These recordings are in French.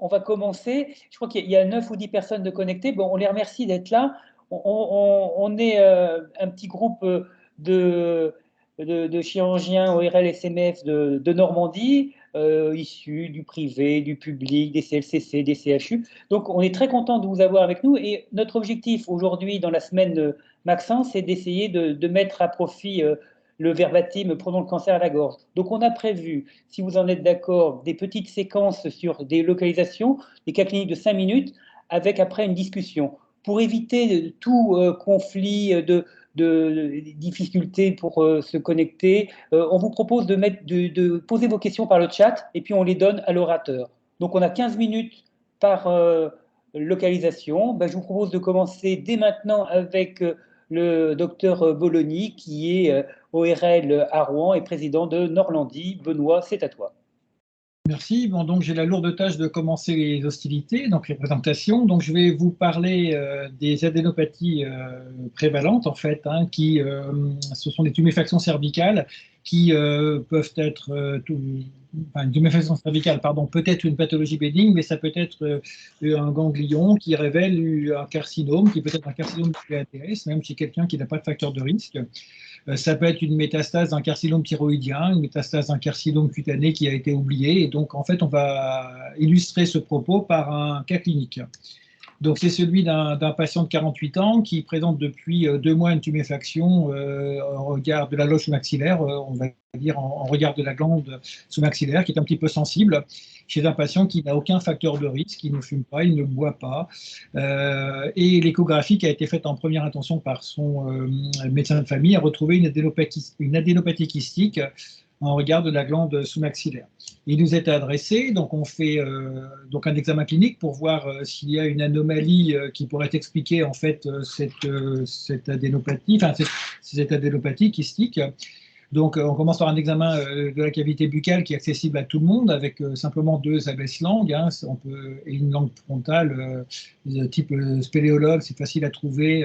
on va commencer. Je crois qu'il y a 9 ou 10 personnes de connectées. Bon, on les remercie d'être là. On est un petit groupe de, de chirurgiens ORL SMF de Normandie, issus du privé, du public, des CLCC, des CHU. Donc, on est très content de vous avoir avec nous. Et notre objectif aujourd'hui, dans la semaine Maxence, c'est d'essayer de mettre à profit le verbatim Prenons le cancer à la gorge. Donc, on a prévu, si vous en êtes d'accord, des petites séquences sur des localisations, des cas cliniques de 5 minutes, avec après une discussion. Pour éviter tout conflit de difficultés pour se connecter, on vous propose de poser vos questions par le chat et puis on les donne à l'orateur. Donc, on a 15 minutes par localisation. Ben, je vous propose de commencer dès maintenant avec le docteur Bologny, qui est ORL à Rouen et président de Normandie. Benoît, c'est à toi. Merci. Bon, donc j'ai la lourde tâche de commencer les hostilités, donc les présentations. Donc je vais vous parler des adénopathies prévalentes en fait, hein, qui ce sont des tuméfactions cervicales qui peuvent être enfin, une tuméfaction cervicale, pardon, peut être une pathologie bénigne, mais ça peut être un ganglion qui révèle un carcinome, qui peut être un carcinome du PATS, même chez quelqu'un qui n'a pas de facteur de risque. Ça peut être une métastase d'un carcinome thyroïdien, une métastase d'un carcinome cutané qui a été oublié. Et donc, en fait, on va illustrer ce propos par un cas clinique. Donc, c'est celui d'un patient de 48 ans qui présente depuis 2 mois une tuméfaction en regard de la loge sous-maxillaire, on va dire en regard de la glande sous-maxillaire, qui est un petit peu sensible, chez un patient qui n'a aucun facteur de risque, qui ne fume pas, il ne boit pas. Et l'échographie qui a été faite en première intention par son médecin de famille a retrouvé une adénopathie kystique en regard de la glande sous-maxillaire. Il nous est adressé, donc on fait donc un examen clinique pour voir s'il y a une anomalie qui pourrait expliquer en fait cette adénopathie, enfin cette adénopathie kystique. Donc, on commence par un examen de la cavité buccale qui est accessible à tout le monde, avec simplement 2 abaisse-langues, hein, et une langue frontale type spéléologue, c'est facile à trouver.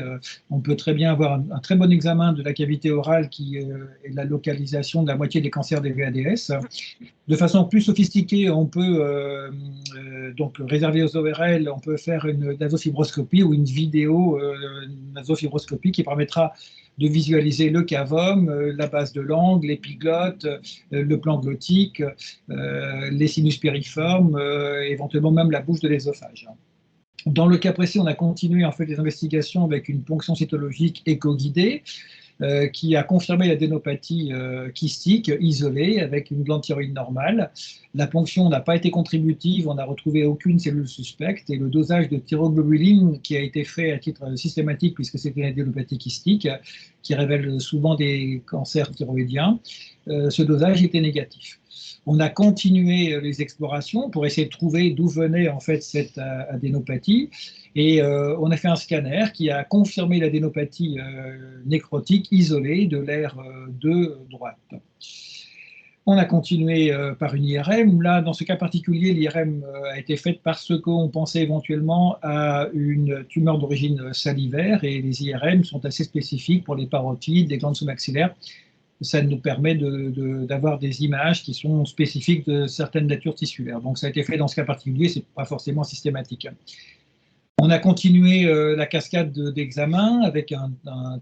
On peut très bien avoir un très bon examen de la cavité orale qui est la localisation de la moitié des cancers des VADS. De façon plus sophistiquée, on peut donc réserver aux ORL, on peut faire une nasofibroscopie ou une vidéo nasofibroscopie qui permettra de visualiser le cavum, la base de l'angle, l'épiglotte, le plan glottique, les sinus périformes, éventuellement même la bouche de l'œsophage. Dans le cas précis, on a continué en fait les investigations avec une ponction cytologique éco-guidée qui a confirmé l'adénopathie kystique isolée avec une glande thyroïde normale. La ponction n'a pas été contributive, on n'a retrouvé aucune cellule suspecte et le dosage de thyroglobuline qui a été fait à titre systématique puisque c'était une adénopathie kystique qui révèle souvent des cancers thyroïdiens, ce dosage était négatif. On a continué les explorations pour essayer de trouver d'où venait en fait cette adénopathie. Et on a fait un scanner qui a confirmé l'adénopathie nécrotique isolée de l'aire de droite. On a continué par une IRM. Là, dans ce cas particulier, l'IRM a été faite parce qu'on pensait éventuellement à une tumeur d'origine salivaire et les IRM sont assez spécifiques pour les parotides, les glandes sous-maxillaires. Ça nous permet d'avoir des images qui sont spécifiques de certaines natures tissulaires. Donc ça a été fait dans ce cas particulier, ce n'est pas forcément systématique. On a continué la cascade d'examens avec un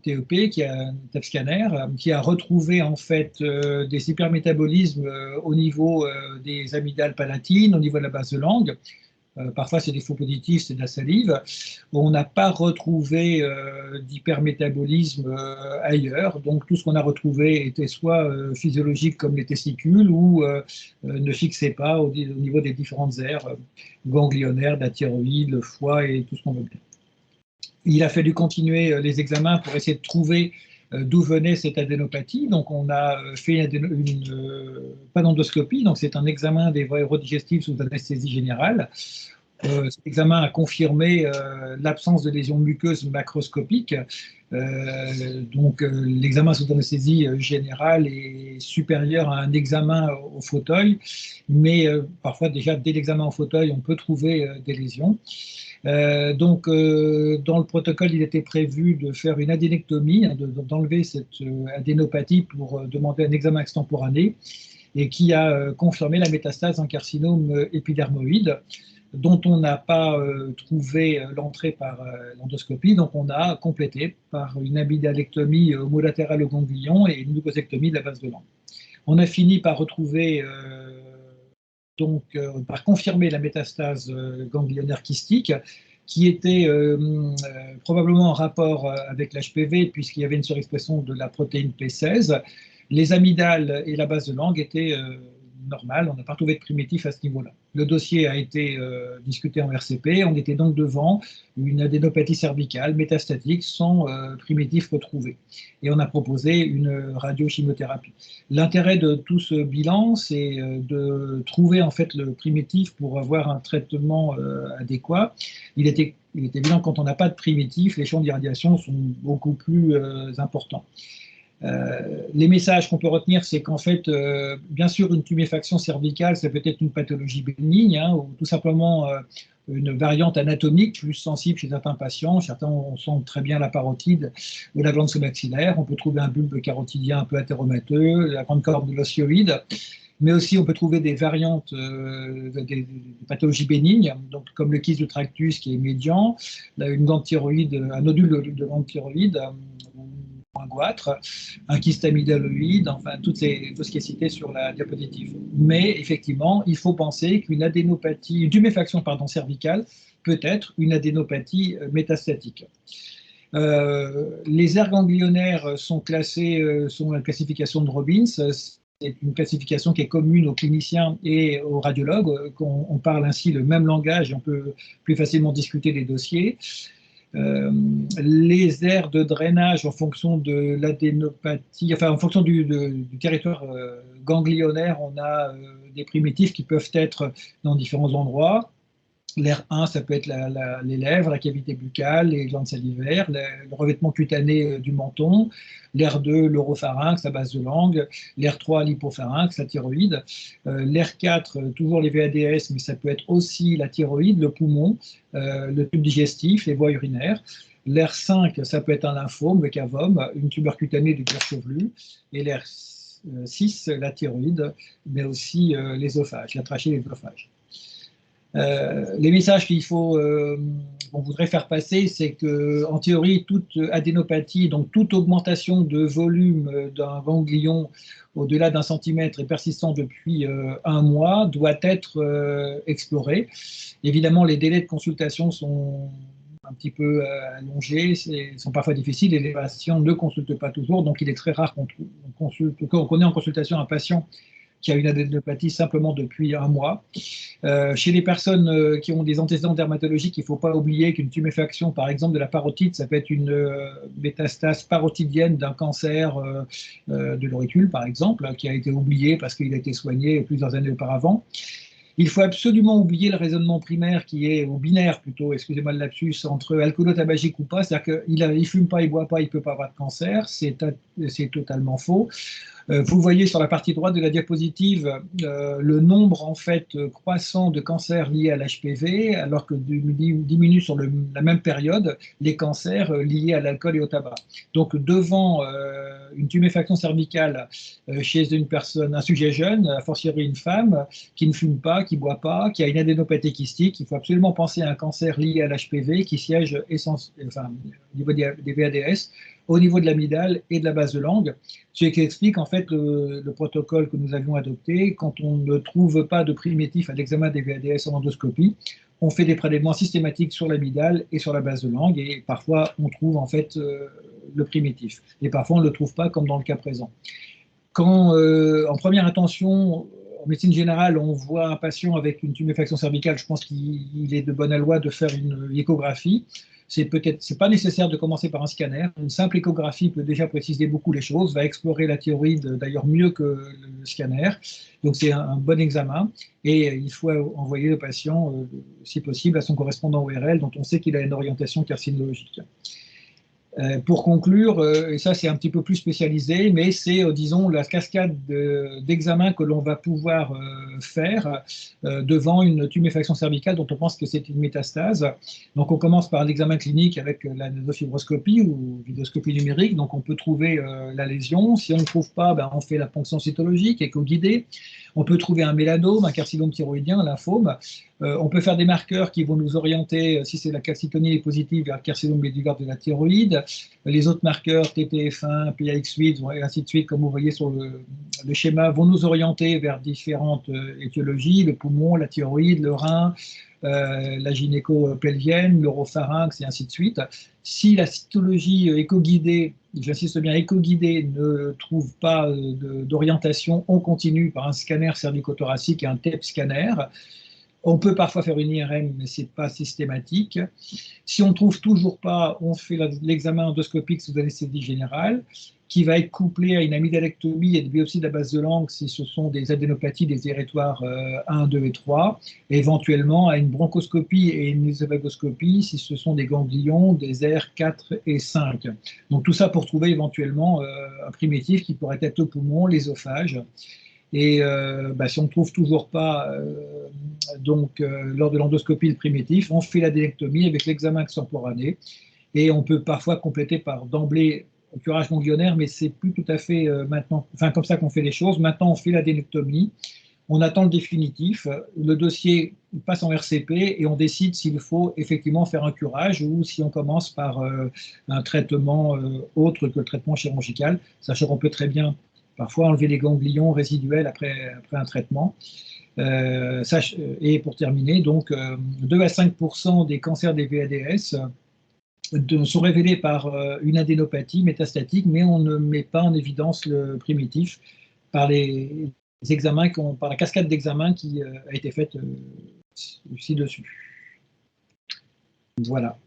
TEP, un TEP scanner, qui a retrouvé en fait des hypermétabolismes au niveau des amygdales palatines, au niveau de la base de langue. Parfois, c'est des faux positifs, c'est de la salive. On n'a pas retrouvé d'hypermétabolisme ailleurs. Donc, tout ce qu'on a retrouvé était soit physiologique comme les testicules ou ne fixait pas au niveau des différentes aires ganglionnaires, de la thyroïde, le foie et tout ce qu'on veut bien. Il a fallu continuer les examens pour essayer de trouver d'où venait cette adénopathie. Donc, on a fait une panendoscopie. Donc, c'est un examen des voies aérodigestives sous anesthésie générale. Cet examen a confirmé l'absence de lésions muqueuses macroscopiques. L'examen sous anesthésie générale est supérieur à un examen au fauteuil, mais parfois déjà dès l'examen au fauteuil, on peut trouver des lésions. Dans le protocole, il était prévu de faire une adénectomie, hein, d'enlever cette adénopathie pour demander un examen extemporané et qui a confirmé la métastase en carcinome épidermoïde. dont on n'a pas trouvé l'entrée par l'endoscopie. Donc, on a complété par une amygdalectomie homolatérale au ganglion et une mucosectomie de la base de langue. On a fini par retrouver, par confirmer la métastase ganglionnaire kystique, qui était probablement en rapport avec l'HPV, puisqu'il y avait une surexpression de la protéine P16. Les amygdales et la base de langue étaient normales, on n'a pas trouvé de primitif à ce niveau-là. Le dossier a été discuté en RCP, on était donc devant une adénopathie cervicale métastatique sans primitif retrouvé. Et on a proposé une radiochimiothérapie. L'intérêt de tout ce bilan, c'est de trouver en fait le primitif pour avoir un traitement adéquat. Il est évident que quand on n'a pas de primitif, les champs d'irradiation sont beaucoup plus importants. Les messages qu'on peut retenir, c'est qu'en fait, bien sûr, une tuméfaction cervicale, ça peut être une pathologie bénigne, hein, ou tout simplement une variante anatomique plus sensible chez certains patients. Certains, on sent très bien la parotide ou la glande sous-maxillaire. On peut trouver un bulbe carotidien un peu athéromateux, la grande corde de l'osioïde. Mais aussi, on peut trouver des variantes, des pathologies bénignes, donc, comme le kyste du tractus qui est médian, une glande thyroïde, un nodule de glande thyroïde, un goitre, un kyste amygdaloïde, enfin tout ce qui est cité sur la diapositive. Mais effectivement, il faut penser qu'une adénopathie, une tuméfaction cervicale peut être une adénopathie métastatique. Les aires ganglionnaires sont classées selon la classification de Robbins. C'est une classification qui est commune aux cliniciens et aux radiologues. On parle ainsi le même langage et on peut plus facilement discuter des dossiers. Les aires de drainage en fonction de l'adénopathie, enfin en fonction du territoire ganglionnaire, on a des primitifs qui peuvent être dans différents endroits. L'aire 1, ça peut être les lèvres, la cavité buccale, les glandes salivaires, le revêtement cutané du menton. L'aire 2, l'oropharynx, la base de langue. L'aire 3, l'hypopharynx, la thyroïde. L'aire 4, toujours les VADS, mais ça peut être aussi la thyroïde, le poumon, le tube digestif, les voies urinaires. L'aire 5, ça peut être un lymphome, le cavum, une tumeur cutanée du cuir chevelu. Et l'aire 6, la thyroïde, mais aussi l'ésophage, la trachée et l'ésophage. Les messages qu'on voudrait faire passer, c'est qu'en théorie, toute adénopathie, donc toute augmentation de volume d'un ganglion au-delà d'1 centimètre et persistant depuis 1 mois doit être explorée. Évidemment, les délais de consultation sont un petit peu allongés, sont parfois difficiles et les patients ne consultent pas toujours, donc il est très rare qu'on ait en consultation un patient qui a une adénopathie simplement depuis 1 mois. Chez les personnes qui ont des antécédents dermatologiques, il ne faut pas oublier qu'une tuméfaction, par exemple de la parotide, ça peut être une métastase parotidienne d'un cancer de l'auricule, par exemple, qui a été oublié parce qu'il a été soigné plusieurs années auparavant. Il faut absolument oublier le raisonnement primaire qui est, ou binaire plutôt, excusez-moi le lapsus, entre alcoolo-tabagique ou pas, c'est-à-dire qu'il ne fume pas, il ne boit pas, il ne peut pas avoir de cancer, c'est totalement faux. Vous voyez sur la partie droite de la diapositive le nombre en fait croissant de cancers liés à l'HPV, alors que diminue sur la même période les cancers liés à l'alcool et au tabac. Donc devant une tuméfaction cervicale chez une personne, un sujet jeune, a fortiori une femme qui ne fume pas, qui ne boit pas, qui a une adénopathie kystique, il faut absolument penser à un cancer lié à l'HPV qui siège au niveau des VADS, au niveau de l'amygdale et de la base de langue, ce qui explique en fait le protocole que nous avions adopté. Quand on ne trouve pas de primitif à l'examen des VADS en endoscopie, on fait des prélèvements systématiques sur l'amygdale et sur la base de langue, et parfois on trouve en fait le primitif, et parfois on ne le trouve pas, comme dans le cas présent. Quand en première intention, en médecine générale, on voit un patient avec une tuméfaction cervicale, je pense qu'il est de bonne loi de faire une échographie. C'est pas nécessaire de commencer par un scanner. Une simple échographie peut déjà préciser beaucoup les choses, va explorer la thyroïde d'ailleurs mieux que le scanner. Donc c'est un bon examen et il faut envoyer le patient, si possible, à son correspondant ORL dont on sait qu'il a une orientation carcinologique. Pour conclure, et ça c'est un petit peu plus spécialisé, mais c'est, disons, la cascade d'examens que l'on va pouvoir faire devant une tuméfaction cervicale dont on pense que c'est une métastase. Donc on commence par l'examen clinique avec la nasofibroscopie ou vidéoscopie numérique, donc on peut trouver la lésion. Si on ne trouve pas, on fait la ponction cytologique, écho guidée. On peut trouver un mélanome, un carcinome thyroïdien, un lymphome. On peut faire des marqueurs qui vont nous orienter, si c'est la calcitonie est positive, vers le carcinome médullaire de la thyroïde. Les autres marqueurs, TTF1, PAX8, et ainsi de suite, comme vous voyez sur le schéma, vont nous orienter vers différentes étiologies, le poumon, la thyroïde, le rein, la gynéco-pelvienne, l'oropharynx, et ainsi de suite. Si la cytologie éco-guidée, j'insiste bien éco-guidée, ne trouve pas d'orientation, on continue par un scanner cervicothoracique et un TEP scanner. On peut parfois faire une IRM, mais ce n'est pas systématique. Si on ne trouve toujours pas, on fait l'examen endoscopique sous anesthésie générale, qui va être couplé à une amygdalectomie et des biopsies de la base de langue si ce sont des adénopathies des érectoires 1, 2 et 3, et éventuellement à une bronchoscopie et une œsophagoscopie si ce sont des ganglions des aires 4 et 5. Donc tout ça pour trouver éventuellement un primitif qui pourrait être le poumon, l'ésophage. Et si on ne trouve toujours pas, lors de l'endoscopie le primitif, on fait l'adénectomie avec l'examen extemporané. Et on peut parfois compléter par d'emblée le curage ganglionnaire, mais c'est plus tout à fait maintenant, enfin comme ça qu'on fait les choses. Maintenant, on fait l'adénectomie, on attend le définitif, le dossier passe en RCP et on décide s'il faut effectivement faire un curage ou si on commence par un traitement autre que le traitement chirurgical, sachant qu'on peut très bien parfois enlever les ganglions résiduels après un traitement. Et pour terminer, donc 2 à 5% des cancers des VADS sont révélés par une adénopathie métastatique, mais on ne met pas en évidence le primitif par les examens, par la cascade d'examens qui a été faite ci-dessus. Voilà.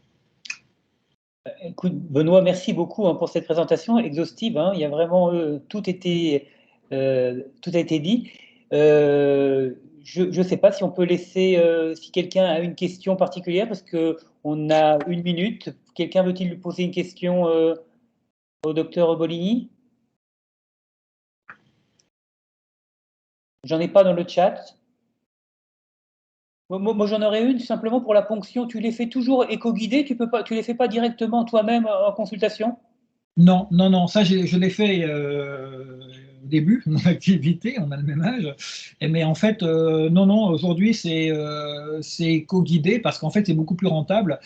Écoute, Benoît, merci beaucoup pour cette présentation exhaustive. Il y a vraiment tout a été dit. Je ne sais pas si on peut laisser, si quelqu'un a une question particulière, parce qu'on a 1 minute. Quelqu'un veut-il lui poser une question au docteur Bolini? J'en ai pas dans le chat. Moi, j'en aurais une simplement pour la ponction. Tu les fais toujours éco-guidés, tu les fais pas directement toi-même en consultation? Non, non, non, ça je l'ai fait au début de mon activité, on a le même âge. Mais en fait, non, non, aujourd'hui c'est co-guidé parce qu'en fait c'est beaucoup plus rentable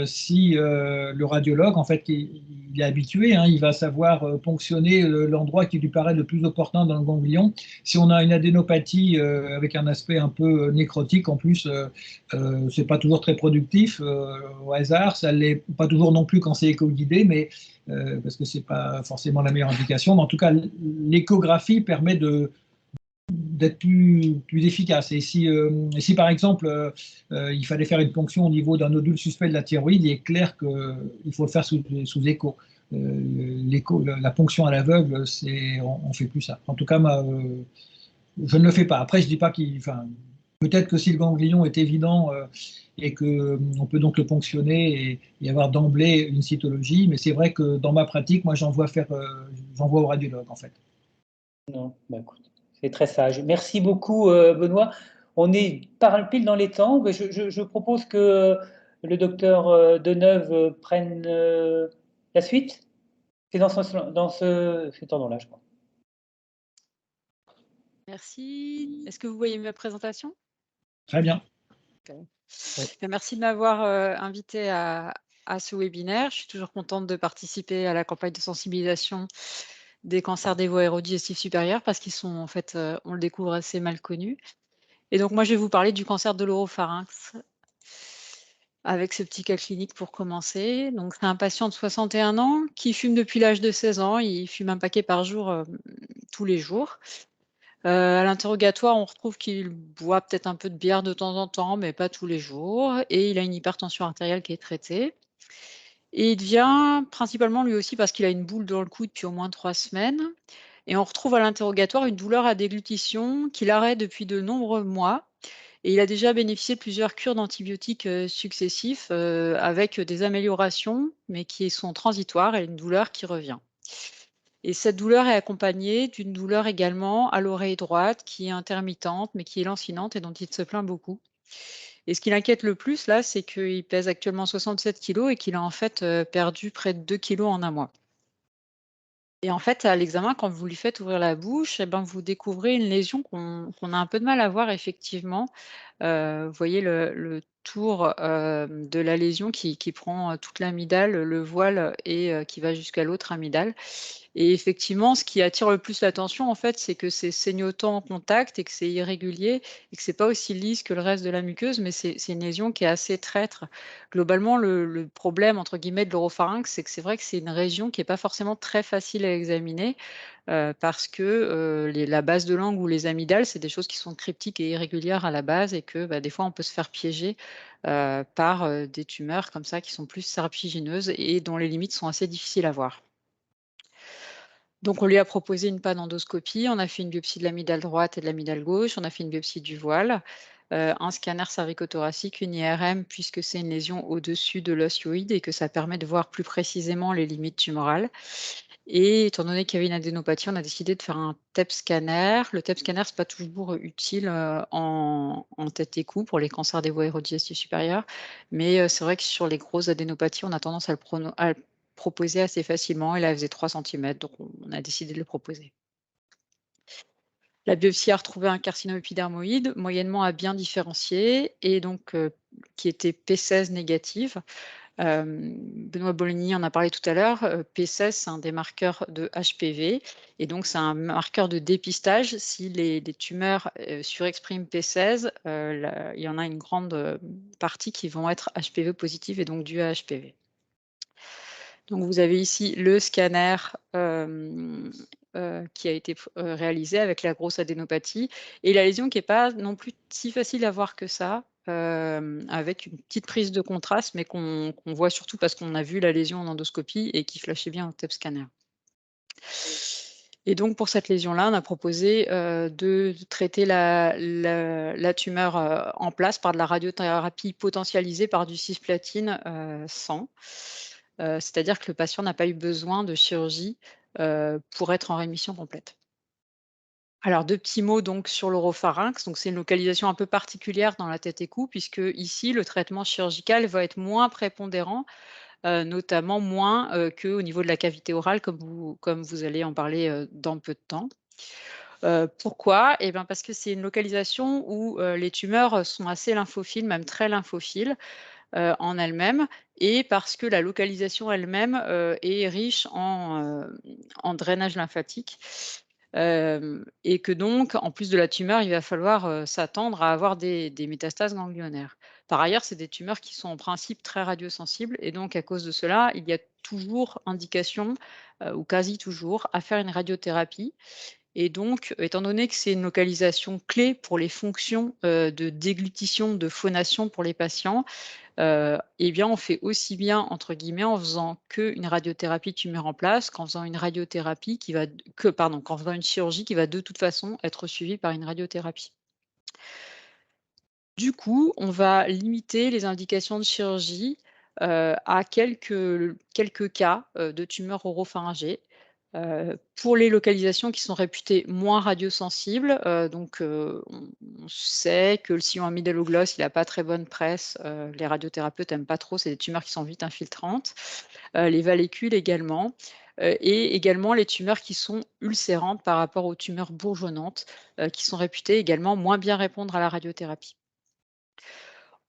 si le radiologue, en fait, il est habitué, hein, il va savoir ponctionner l'endroit qui lui paraît le plus opportun dans le ganglion. Si on a une adénopathie avec un aspect un peu nécrotique, en plus, c'est pas toujours très productif au hasard, ça l'est pas toujours non plus quand c'est éco-guidé, mais parce que ce n'est pas forcément la meilleure indication. Mais en tout cas, l'échographie permet d'être plus efficace. Et si par exemple, il fallait faire une ponction au niveau d'un nodule suspect de la thyroïde, il est clair qu'il faut le faire sous écho. La ponction à l'aveugle, on ne fait plus ça. En tout cas, je ne le fais pas. Après, je ne dis pas qu'il... Enfin, peut-être que si le ganglion est évident et qu'on peut donc le ponctionner et avoir d'emblée une cytologie, mais c'est vrai que dans ma pratique, moi j'envoie au radiologue en fait. Non, bah écoute, c'est très sage. Merci beaucoup, Benoît. On est pile dans les temps. Je propose que le docteur Deneuve prenne la suite. C'est dans cet ordre-là, je crois. Merci. Est-ce que vous voyez ma présentation? Très bien. Okay. Merci de m'avoir invité à ce webinaire. Je suis toujours contente de participer à la campagne de sensibilisation des cancers des voies aérodigestives supérieures parce qu'ils sont en fait, on le découvre, assez mal connus. Et donc moi, je vais vous parler du cancer de l'oropharynx avec ce petit cas clinique pour commencer. Donc c'est un patient de 61 ans qui fume depuis l'âge de 16 ans. Il fume un paquet par jour tous les jours. À l'interrogatoire, on retrouve qu'il boit peut-être un peu de bière de temps en temps, mais pas tous les jours, et il a une hypertension artérielle qui est traitée. Et il devient principalement lui aussi parce qu'il a une boule dans le cou depuis au moins 3 semaines, et on retrouve à l'interrogatoire une douleur à déglutition qu'il arrête depuis de nombreux mois, et il a déjà bénéficié de plusieurs cures d'antibiotiques successifs avec des améliorations, mais qui sont transitoires et une douleur qui revient. Et cette douleur est accompagnée d'une douleur également à l'oreille droite qui est intermittente, mais qui est lancinante et dont il se plaint beaucoup. Et ce qui l'inquiète le plus, là, c'est qu'il pèse actuellement 67 kilos et qu'il a en fait perdu près de 2 kilos en un mois. Et en fait, à l'examen, quand vous lui faites ouvrir la bouche, eh ben, vous découvrez une lésion qu'on a un peu de mal à voir effectivement. Vous voyez le tour, de la lésion qui prend, toute l'amygdale, le voile et qui va jusqu'à l'autre amygdale. Et effectivement, ce qui attire le plus l'attention, en fait, c'est que c'est saignotant en contact et que c'est irrégulier et que c'est pas aussi lisse que le reste de la muqueuse, mais c'est une lésion qui est assez traître. Globalement, le «problème» entre guillemets de l'oropharynx, c'est que c'est vrai que c'est une région qui est pas forcément très facile à examiner, parce que, la base de langue ou les amygdales, c'est des choses qui sont cryptiques et irrégulières à la base et que, bah, des fois, on peut se faire piéger, par, des tumeurs comme ça qui sont plus serpigineuses et dont les limites sont assez difficiles à voir. Donc on lui a proposé une panendoscopie, on a fait une biopsie de l'amygdale droite et de l'amygdale gauche, on a fait une biopsie du voile, un scanner cervicothoracique, une IRM puisque c'est une lésion au-dessus de l'os hyoïde et que ça permet de voir plus précisément les limites tumorales. Et étant donné qu'il y avait une adénopathie, on a décidé de faire un TEP scanner. Le TEP scanner, c'est pas toujours utile, en tête et cou pour les cancers des voies aérodigestives supérieures, mais c'est vrai que sur les grosses adénopathies, on a tendance à le proposer assez facilement et là, elle faisait 3 centimètres, donc on a décidé de le proposer. La biopsie a retrouvé un carcinome épidermoïde, moyennement à bien différencier et donc qui était P16 négative. Benoît Bologny en a parlé tout à l'heure, P16, c'est un des marqueurs de HPV et donc c'est un marqueur de dépistage. Si les tumeurs, surexpriment P16, il y en a une grande, partie qui vont être HPV positives et donc dues à HPV. Donc vous avez ici le scanner, qui a été réalisé avec la grosse adénopathie et la lésion qui est pas non plus si facile à voir que ça, avec une petite prise de contraste, mais qu'on voit surtout parce qu'on a vu la lésion en endoscopie et qui flashait bien au TEP scanner. Et donc pour cette lésion-là, on a proposé, de traiter la tumeur, en place par de la radiothérapie potentialisée par du cisplatine, 100. C'est-à-dire que le patient n'a pas eu besoin de chirurgie, pour être en rémission complète. Alors 2 petits mots donc sur l'oropharynx. Donc c'est une localisation un peu particulière dans la tête et cou puisque ici le traitement chirurgical va être moins prépondérant, notamment moins, qu'au niveau de la cavité orale comme vous allez en parler, dans peu de temps. Pourquoi? Eh ben, parce que c'est une localisation où, les tumeurs, sont assez lymphophiles, même très lymphophiles, en elles-mêmes et parce que la localisation elle-même, est riche en drainage lymphatique. Et que donc, en plus de la tumeur, il va falloir, s'attendre à avoir des métastases ganglionnaires. Par ailleurs, c'est des tumeurs qui sont en principe très radiosensibles et donc à cause de cela, il y a toujours indication, ou quasi toujours, à faire une radiothérapie et donc, étant donné que c'est une localisation clé pour les fonctions, de déglutition, de phonation pour les patients, eh bien, on fait aussi bien, entre guillemets, en faisant qu'une radiothérapie tumeur en place, qu'en faisant une radiothérapie qui va qu'en faisant une chirurgie qui va de toute façon être suivie par une radiothérapie. Du coup, on va limiter les indications de chirurgie, à quelques cas, de tumeurs oropharyngées, pour les localisations qui sont réputées moins radiosensibles, donc on sait que le sillon amygdaloglosse, il a pas très bonne presse, les radiothérapeutes aiment pas trop, c'est des tumeurs qui sont vite infiltrantes. Les vallécules également, et également les tumeurs qui sont ulcérantes par rapport aux tumeurs bourgeonnantes, qui sont réputées également moins bien répondre à la radiothérapie.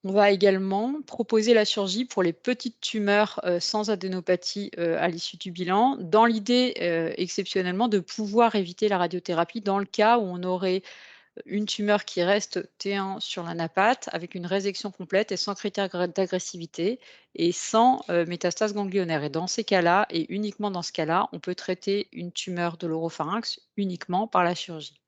On va également proposer la chirurgie pour les petites tumeurs, sans adénopathie, à l'issue du bilan, dans l'idée, exceptionnellement, de pouvoir éviter la radiothérapie dans le cas où on aurait une tumeur qui reste T1 sur la napate avec une résection complète et sans critères d'agressivité et sans, métastase ganglionnaire et dans ces cas-là et uniquement dans ce cas-là, on peut traiter une tumeur de l'oropharynx uniquement par la chirurgie.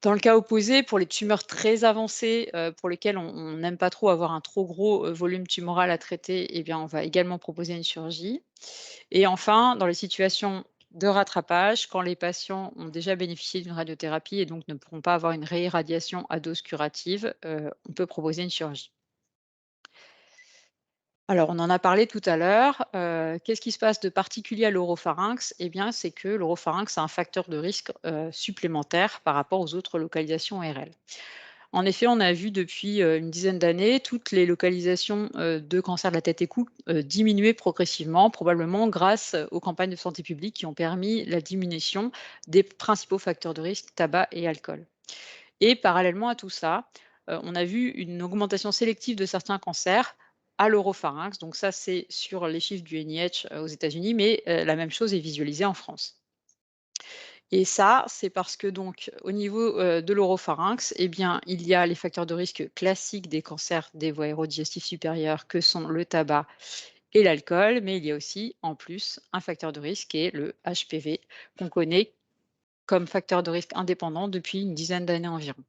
Dans le cas opposé, pour les tumeurs très avancées, pour lesquelles on n'aime pas trop avoir un trop gros, volume tumoral à traiter, eh bien, on va également proposer une chirurgie. Et enfin, dans les situations de rattrapage, quand les patients ont déjà bénéficié d'une radiothérapie et donc ne pourront pas avoir une réirradiation à dose curative, on peut proposer une chirurgie. Alors, on en a parlé tout à l'heure. Qu'est-ce qui se passe de particulier à l'oropharynx? Eh bien, c'est que l'oropharynx a un facteur de risque supplémentaire par rapport aux autres localisations ORL. En effet, on a vu depuis une dizaine d'années toutes les localisations de cancer de la tête et cou diminuer progressivement, probablement grâce aux campagnes de santé publique qui ont permis la diminution des principaux facteurs de risque, tabac et alcool. Et parallèlement à tout ça, on a vu une augmentation sélective de certains cancers à l'oropharynx. Donc ça, c'est sur les chiffres du NIH aux États-Unis, mais la même chose est visualisée en France. Et ça, c'est parce que donc au niveau de l'oropharynx, eh bien, il y a les facteurs de risque classiques des cancers des voies aérodigestives supérieures que sont le tabac et l'alcool, mais il y a aussi en plus un facteur de risque qui est le HPV qu'on connaît comme facteur de risque indépendant depuis une dizaine d'années environ.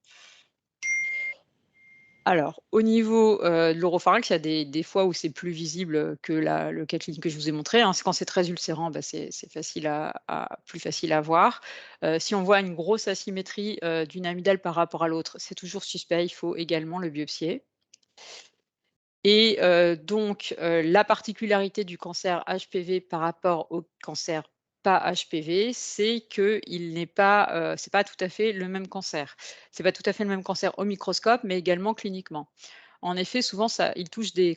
Alors, au niveau, de l'oropharynx, il y a des fois où c'est plus visible, que le cas clinique que je vous ai montré, hein. C'est quand c'est très ulcérant, bah, c'est facile plus facile à voir. Si on voit une grosse asymétrie, d'une amygdale par rapport à l'autre, c'est toujours suspect, il faut également le biopsier. Et donc la particularité du cancer HPV par rapport au cancer pas HPV, c'est qu'il n'est pas, c'est pas tout à fait le même cancer. C'est pas tout à fait le même cancer au microscope, mais également cliniquement. En effet, souvent il touche des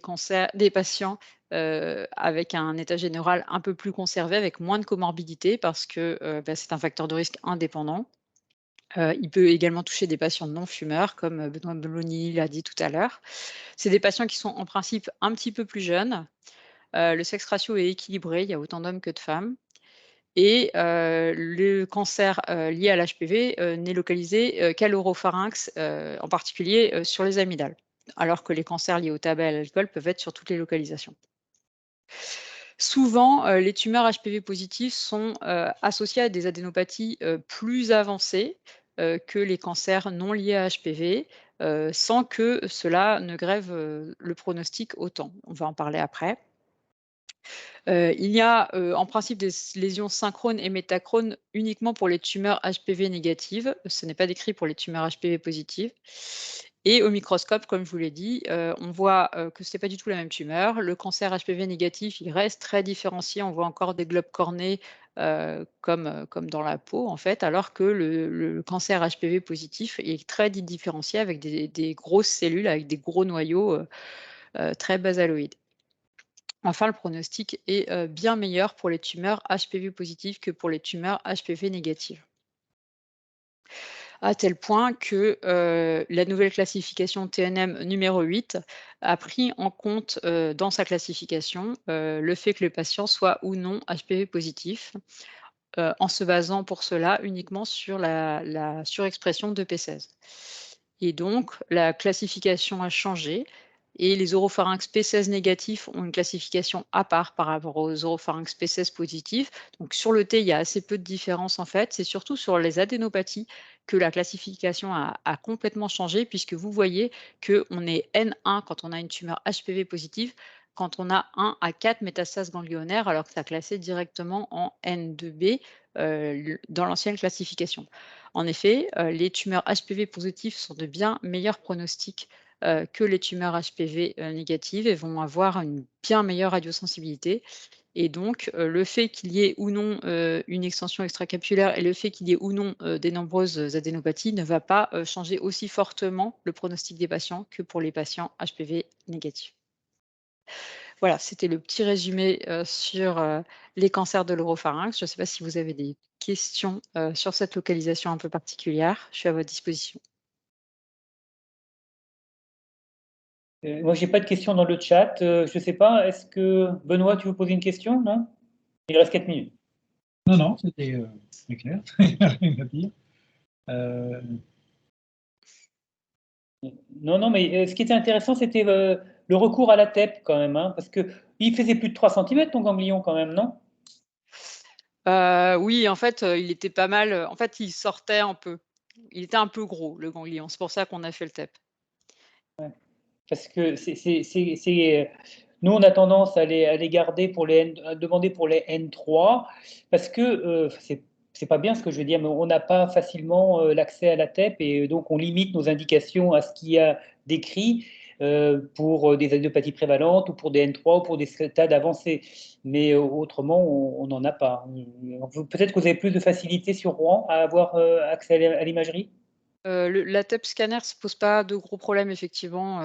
patients, avec un état général un peu plus conservé, avec moins de comorbidité parce que, bah, c'est un facteur de risque indépendant. Il peut également toucher des patients non fumeurs comme, Benoît Blony l'a dit tout à l'heure. C'est des patients qui sont en principe un petit peu plus jeunes. Le sexe ratio est équilibré, il y a autant d'hommes que de femmes et le cancer, lié à l'HPV, n'est localisé, qu'à l'oropharynx, en particulier, sur les amygdales. Alors que les cancers liés au tabac et à l'alcool peuvent être sur toutes les localisations. Souvent, les tumeurs HPV positives sont, associées à des adénopathies, plus avancées, que les cancers non liés à HPV, sans que cela ne grève, le pronostic autant. On va en parler après. Il y a, en principe des lésions synchrones et métachrones uniquement pour les tumeurs HPV négatives. Ce n'est pas décrit pour les tumeurs HPV positives et au microscope, comme je vous l'ai dit, on voit, que ce n'est pas du tout la même tumeur. Le cancer HPV négatif, il reste très différencié. On voit encore des globes cornés, comme dans la peau, en fait, alors que le cancer HPV positif est très différencié avec des grosses cellules, avec des gros noyaux, très basaloïdes. Enfin, le pronostic est bien meilleur pour les tumeurs HPV positives que pour les tumeurs HPV négatives. À tel point que la nouvelle classification TNM numéro 8 a pris en compte dans sa classification le fait que le patient soit ou non HPV positif, en se basant pour cela uniquement sur la surexpression de P16. Et donc, la classification a changé et les oropharynx P16 négatifs ont une classification à part par rapport aux oropharynx P16 positifs. Donc, sur le T, il y a assez peu de différence en fait. C'est surtout sur les adénopathies que la classification a complètement changé, puisque vous voyez qu'on est N1 quand on a une tumeur HPV positive, quand on a 1 à 4 métastases ganglionnaires, alors que ça classé directement en N2B dans l'ancienne classification. En effet, les tumeurs HPV positifs sont de bien meilleurs pronostics que les tumeurs HPV négatives et vont avoir une bien meilleure radiosensibilité. Et donc, le fait qu'il y ait ou non une extension extracapsulaire et le fait qu'il y ait ou non des nombreuses adénopathies ne va pas changer aussi fortement le pronostic des patients que pour les patients HPV négatifs. Voilà, c'était le petit résumé sur les cancers de l'oropharynx. Je ne sais pas si vous avez des questions sur cette localisation un peu particulière. Je suis à votre disposition. Moi, j'ai pas de questions dans le chat. Je sais pas, est-ce que Benoît, tu veux poser une question? Non? Il reste 4 minutes. Non, non, c'était très clair. Rien à dire. Non, mais ce qui était intéressant, c'était le recours à la TEP quand même, hein, parce qu'il faisait plus de 3 cm ton ganglion quand même, non? Oui, en fait, il était pas mal, en fait, il sortait un peu. Il était un peu gros, le ganglion. C'est pour ça qu'on a fait le TEP. Parce que nous, on a tendance à les garder à demander pour les N3, parce que c'est pas bien ce que je veux dire, mais on n'a pas facilement l'accès à la TEP et donc on limite nos indications à ce qu'il y a décrit pour des adénopathies prévalentes ou pour des N3 ou pour des stades avancés. Mais autrement, on n'en a pas. Peut-être que vous avez plus de facilité sur Rouen à avoir accès à l'imagerie? La TEP scanner ne se pose pas de gros problèmes effectivement,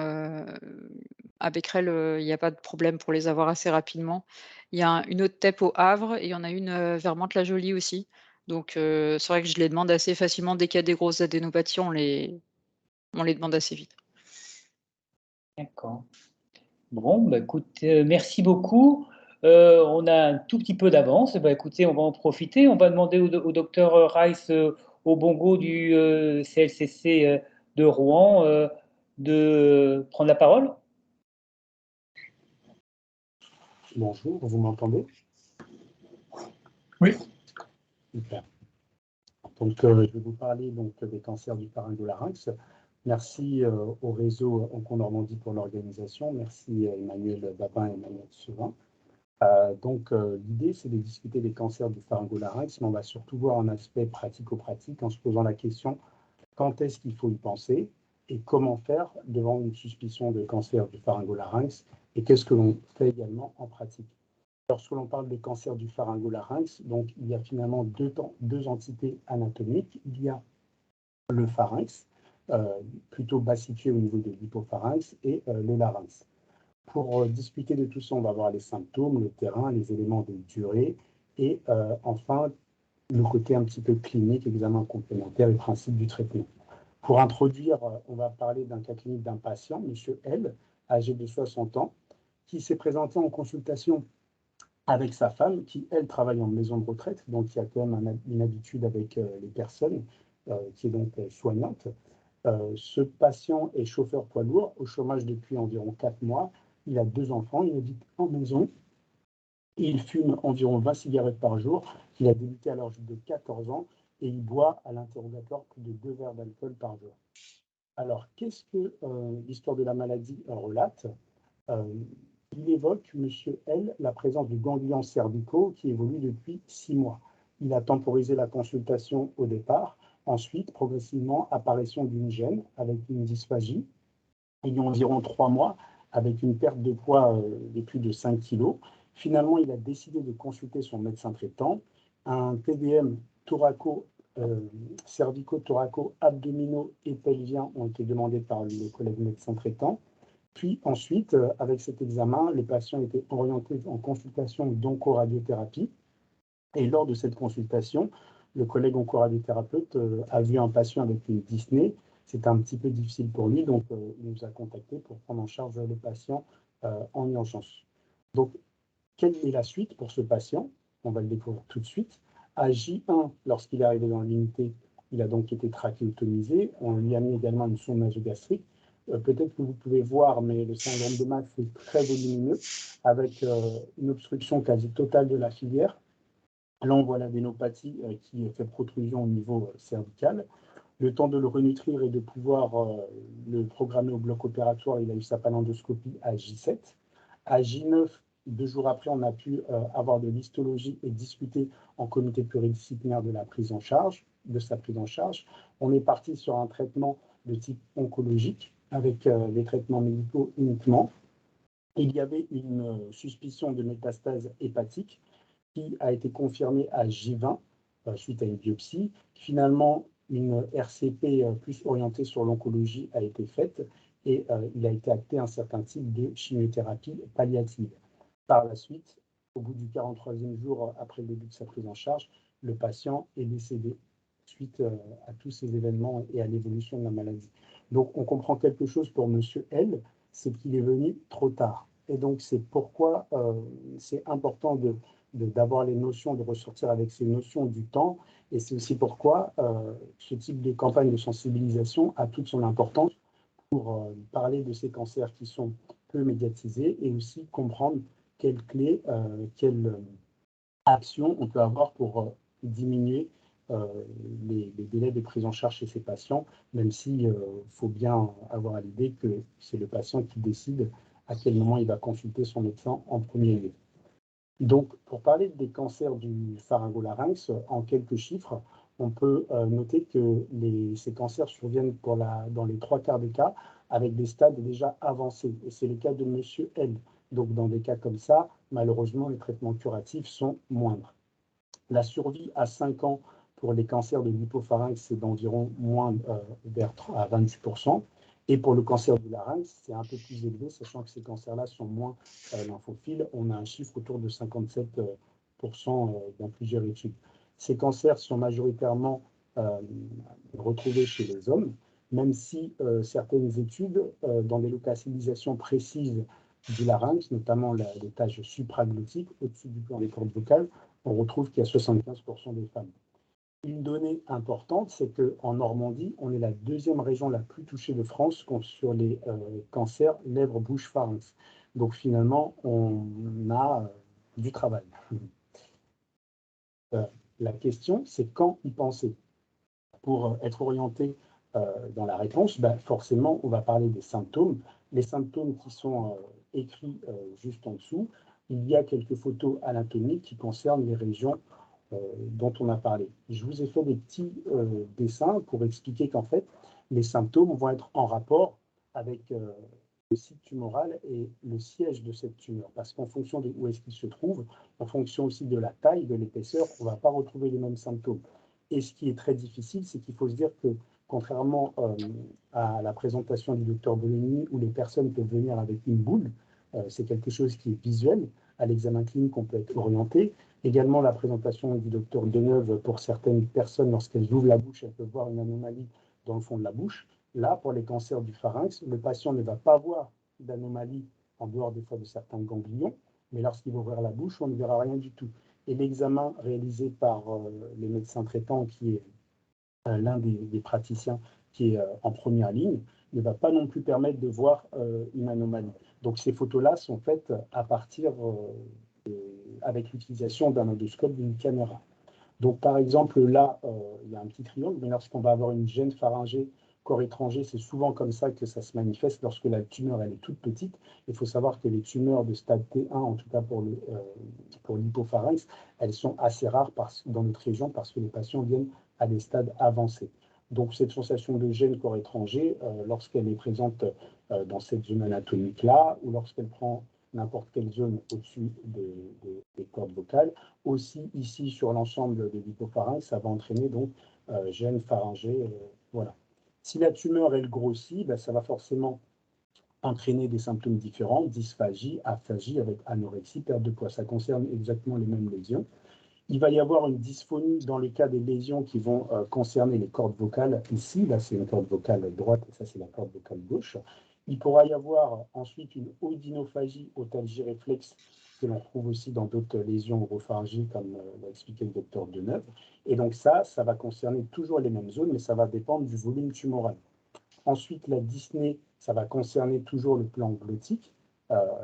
avec REL, il n'y a pas de problème pour les avoir assez rapidement. Il y a une autre TEP au Havre et il y en a une, vers Mantes-la-Jolie aussi. Donc c'est vrai que je les demande assez facilement. Dès qu'il y a des grosses adénopathies, on les demande assez vite. D'accord. Bon, bah, écoute, merci beaucoup. On a un tout petit peu d'avance. Bah, écoutez, on va en profiter. On va demander au docteur Rice, au bongo du CLCC de Rouen, de prendre la parole. Bonjour, vous m'entendez? Oui. Super. Donc, je vais vous parler donc, des cancers du pharyngolarynx. Merci au réseau Onco-Normandie pour l'organisation. Merci Emmanuel Babin et Emmanuel Sevin. L'idée, c'est de discuter des cancers du pharyngolarynx, mais on va surtout voir un aspect pratico-pratique en se posant la question quand est-ce qu'il faut y penser et comment faire devant une suspicion de cancer du pharyngolarynx et qu'est-ce que l'on fait également en pratique. Lorsque l'on parle de cancer du pharyngolarynx, donc il y a finalement deux entités anatomiques. Il y a le pharynx, plutôt bas situé au niveau de l'hypopharynx, et le larynx. Pour discuter de tout ça, on va voir les symptômes, le terrain, les éléments de durée et enfin le côté un petit peu clinique, examen complémentaire et principe du traitement. Pour introduire, on va parler d'un cas clinique d'un patient, M. L, âgé de 60 ans, qui s'est présenté en consultation avec sa femme, qui, elle, travaille en maison de retraite, donc il y a quand même une habitude avec les personnes, qui est donc soignante. Ce patient est chauffeur poids lourd, au chômage depuis environ 4 mois. Il a 2 enfants, il habite en maison. Il fume environ 20 cigarettes par jour. Il a débuté à l'âge de 14 ans et il boit à l'interrogatoire plus de 2 verres d'alcool par jour. Alors, qu'est-ce que l'histoire de la maladie relate? Il évoque, M. L, la présence de ganglions cervicaux qui évoluent depuis 6 mois. Il a temporisé la consultation au départ. Ensuite, progressivement, apparition d'une gêne avec une dysphagie. Il y a environ 3 mois, avec une perte de poids de plus de 5 kg. Finalement, il a décidé de consulter son médecin traitant. Un TDM cervico-thoraco-abdominaux et pelviens ont été demandés par le collègue médecin traitant. Puis ensuite, avec cet examen, le patient était orienté en consultation d'oncoradiothérapie. Et lors de cette consultation, le collègue oncoradiothérapeute a vu un patient avec une dyspnée. C'était un petit peu difficile pour lui, donc il nous a contactés pour prendre en charge le patient en urgence. Donc, quelle est la suite pour ce patient? On va le découvrir tout de suite. À J1, lorsqu'il est arrivé dans l'unité, il a donc été trachéotomisé. On lui a mis également une sonde nasogastrique. Peut-être que vous pouvez voir, mais le syndrome de Max est très volumineux, avec une obstruction quasi totale de la filière. Là, on voit l'adénopathie qui fait protrusion au niveau cervical. Le temps de le renutrir et de pouvoir le programmer au bloc opératoire, il a eu sa palindoscopie à J7. À J9, 2 jours après, on a pu avoir de l'histologie et discuter en comité pluridisciplinaire de sa prise en charge. On est parti sur un traitement de type oncologique avec les traitements médicaux uniquement. Il y avait une suspicion de métastase hépatique qui a été confirmée à J20 suite à une biopsie. Finalement, une RCP plus orientée sur l'oncologie a été faite et il a été acté un certain type de chimiothérapie palliative. Par la suite, au bout du 43e jour après le début de sa prise en charge, le patient est décédé suite à tous ces événements et à l'évolution de la maladie. Donc on comprend quelque chose pour M. L, c'est qu'il est venu trop tard. Et donc c'est pourquoi c'est important d'avoir les notions, de ressortir avec ces notions du temps. Et c'est aussi pourquoi ce type de campagne de sensibilisation a toute son importance pour parler de ces cancers qui sont peu médiatisés et aussi comprendre quelles clés, quelles actions on peut avoir pour diminuer les délais de prise en charge chez ces patients, même s'il faut bien avoir à l'idée que c'est le patient qui décide à quel moment il va consulter son médecin en premier lieu. Donc, pour parler des cancers du pharyngolarynx, en quelques chiffres, on peut noter que ces cancers surviennent dans les 3/4 des cas avec des stades déjà avancés. Et c'est le cas de M. L. Donc, dans des cas comme ça, malheureusement, les traitements curatifs sont moindres. La survie à 5 ans Pour les cancers de l'hypopharynx, c'est d'environ moins vers à 28%. Et pour le cancer du larynx, c'est un peu plus élevé, sachant que ces cancers-là sont moins lymphophiles. On a un chiffre autour de 57% dans plusieurs études. Ces cancers sont majoritairement retrouvés chez les hommes, même si certaines études, dans des localisations précises du larynx, notamment les taches supraglottiques, au-dessus du plan des cordes vocales, on retrouve qu'il y a 75% des femmes. Une donnée importante, c'est qu'en Normandie, on est la deuxième région la plus touchée de France sur les cancers lèvres, bouche, pharynx. Donc finalement, on a du travail. La question, c'est quand y penser. Pour être orienté dans la réponse, forcément, on va parler des symptômes. Les symptômes qui sont écrits juste en dessous, il y a quelques photos anatomiques qui concernent les régions dont on a parlé. Je vous ai fait des petits dessins pour expliquer qu'en fait, les symptômes vont être en rapport avec le site tumoral et le siège de cette tumeur. Parce qu'en fonction de où est-ce qu'il se trouve, en fonction aussi de la taille, de l'épaisseur, on ne va pas retrouver les mêmes symptômes. Et ce qui est très difficile, c'est qu'il faut se dire que, contrairement à la présentation du docteur Bologni, où les personnes peuvent venir avec une boule, c'est quelque chose qui est visuel. À l'examen clinique, on peut être orienté. Également, la présentation du docteur Deneuve, pour certaines personnes, lorsqu'elles ouvrent la bouche, elles peuvent voir une anomalie dans le fond de la bouche. Là, pour les cancers du pharynx, le patient ne va pas voir d'anomalie en dehors des fois de certains ganglions, mais lorsqu'il va ouvrir la bouche, on ne verra rien du tout. Et l'examen réalisé par les médecins traitants, qui est l'un des praticiens qui est en première ligne, ne va pas non plus permettre de voir une anomalie. Donc ces photos-là sont faites à partir avec l'utilisation d'un endoscope, d'une caméra. Donc par exemple là, il y a un petit triangle, mais lorsqu'on va avoir une gêne pharyngée corps étranger, c'est souvent comme ça que ça se manifeste lorsque la tumeur elle est toute petite. Il faut savoir que les tumeurs de stade T1, en tout cas pour l'hypopharynx, elles sont assez rares dans notre région parce que les patients viennent à des stades avancés. Donc cette sensation de gêne corps étranger, lorsqu'elle est présente dans cette zone anatomique-là, ou lorsqu'elle prend n'importe quelle zone au-dessus des cordes vocales, aussi ici sur l'ensemble de l'hypopharynx, ça va entraîner donc gêne pharyngée, voilà. Si la tumeur, elle grossit, ça va forcément entraîner des symptômes différents, dysphagie, aphasie avec anorexie, perte de poids. Ça concerne exactement les mêmes lésions. Il va y avoir une dysphonie dans le cas des lésions qui vont concerner les cordes vocales. Ici, là, c'est une corde vocale droite et ça, c'est la corde vocale gauche. Il pourra y avoir ensuite une odynophagie, otalgie réflexe, que l'on trouve aussi dans d'autres lésions oropharyngiques, comme l'a expliqué le docteur Deneuve. Et donc ça va concerner toujours les mêmes zones, mais ça va dépendre du volume tumoral. Ensuite, la dyspnée, ça va concerner toujours le plan glottique,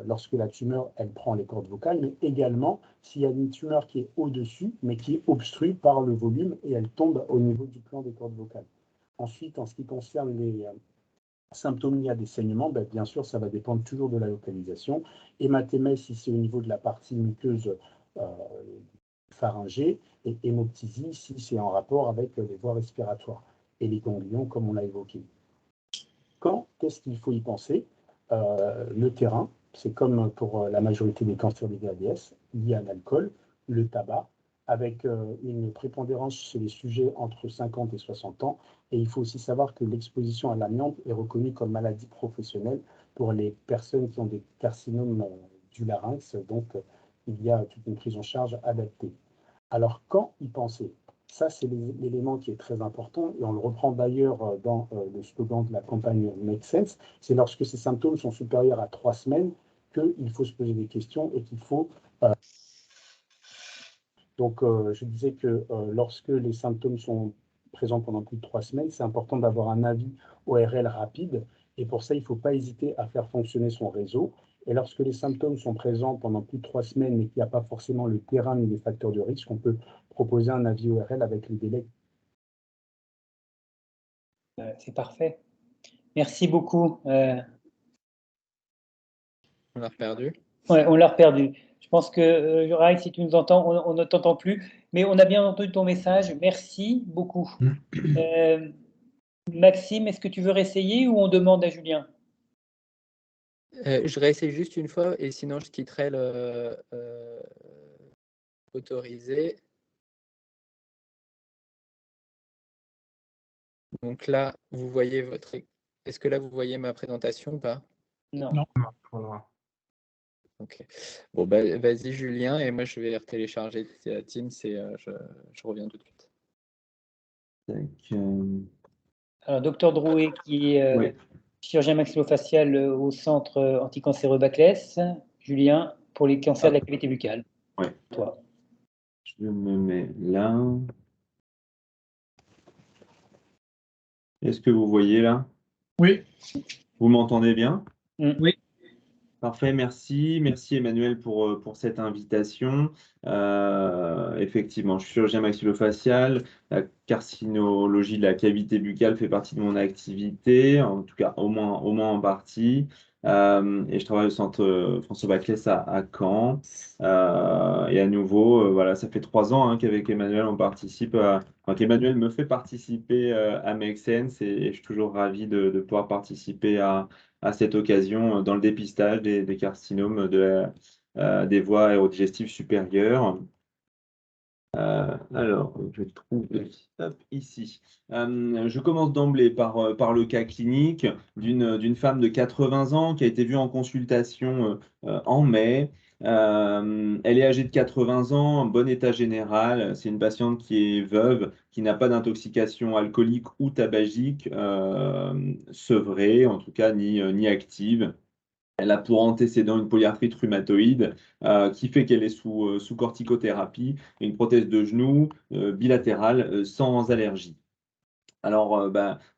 lorsque la tumeur, elle prend les cordes vocales, mais également s'il y a une tumeur qui est au-dessus, mais qui est obstrue par le volume et elle tombe au niveau du plan des cordes vocales. Ensuite, en ce qui concerne les symptômes liés à des saignements, bien sûr, ça va dépendre toujours de la localisation. Hématémèse, si c'est au niveau de la partie muqueuse pharyngée, et hémoptysie, si c'est en rapport avec les voies respiratoires et les ganglions, comme on l'a évoqué. Quand est-ce qu'il faut y penser? Le terrain, c'est comme pour la majorité des cancers des VADS, liés à l'alcool, le tabac, avec une prépondérance chez les sujets entre 50 et 60 ans. Et il faut aussi savoir que l'exposition à l'amiante est reconnue comme maladie professionnelle pour les personnes qui ont des carcinomes du larynx. Donc, il y a toute une prise en charge adaptée. Alors, quand y penser? Ça, c'est l'élément qui est très important, et on le reprend d'ailleurs dans le slogan de la campagne Make Sense, c'est lorsque ces symptômes sont supérieurs à 3 semaines qu'il faut se poser des questions et qu'il faut... Donc, je disais que lorsque les symptômes sont présents pendant plus de 3 semaines, c'est important d'avoir un avis ORL rapide, et pour ça, il ne faut pas hésiter à faire fonctionner son réseau. Et lorsque les symptômes sont présents pendant plus de 3 semaines, mais qu'il n'y a pas forcément le terrain ni les facteurs de risque, on peut proposer un avis ORL avec les délais. C'est parfait. Merci beaucoup. On l'a perdu. Ouais, on l'a perdu. Je pense que, Rai, si tu nous entends, on ne t'entend plus, mais on a bien entendu ton message. Merci beaucoup. Maxime, est-ce que tu veux réessayer ou on demande à Julien? Je réessaye juste une fois et sinon je quitterai le autorisé. Donc là, vous voyez votre... Est-ce que là, vous voyez ma présentation ou pas? Non. Non. Ok. Bon, bah, vas-y, Julien, et moi, je vais télécharger Teams et je reviens tout de suite. Tac, Alors, docteur Drouet, qui est ouais. chirurgien maxillofacial au centre anticancéreux Baclès. Julien, pour les cancers de la cavité buccale. Ouais. Toi. Je me mets là. Est-ce que vous voyez là? Oui, Vous m'entendez bien? oui. Parfait, merci. Merci Emmanuel pour cette invitation. Effectivement, je suis chirurgien maxillofacial. La carcinologie de la cavité buccale fait partie de mon activité, en tout cas au moins en partie. Et je travaille au centre François Baclès à Caen. Et à nouveau, voilà, ça fait 3 ans qu'avec Emmanuel, on participe enfin, qu'Emmanuel me fait participer à Make Sense et je suis toujours ravi de pouvoir participer à cette occasion dans le dépistage des carcinomes des voies aérodigestives supérieures. Alors, je trouve ici. Je commence d'emblée par le cas clinique d'une femme de 80 ans qui a été vue en consultation en mai. Elle est âgée de 80 ans, en bon état général. C'est une patiente qui est veuve, qui n'a pas d'intoxication alcoolique ou tabagique sevrée, en tout cas ni active. Elle a pour antécédent une polyarthrite rhumatoïde qui fait qu'elle est sous corticothérapie et une prothèse de genou bilatérale sans allergie. Alors,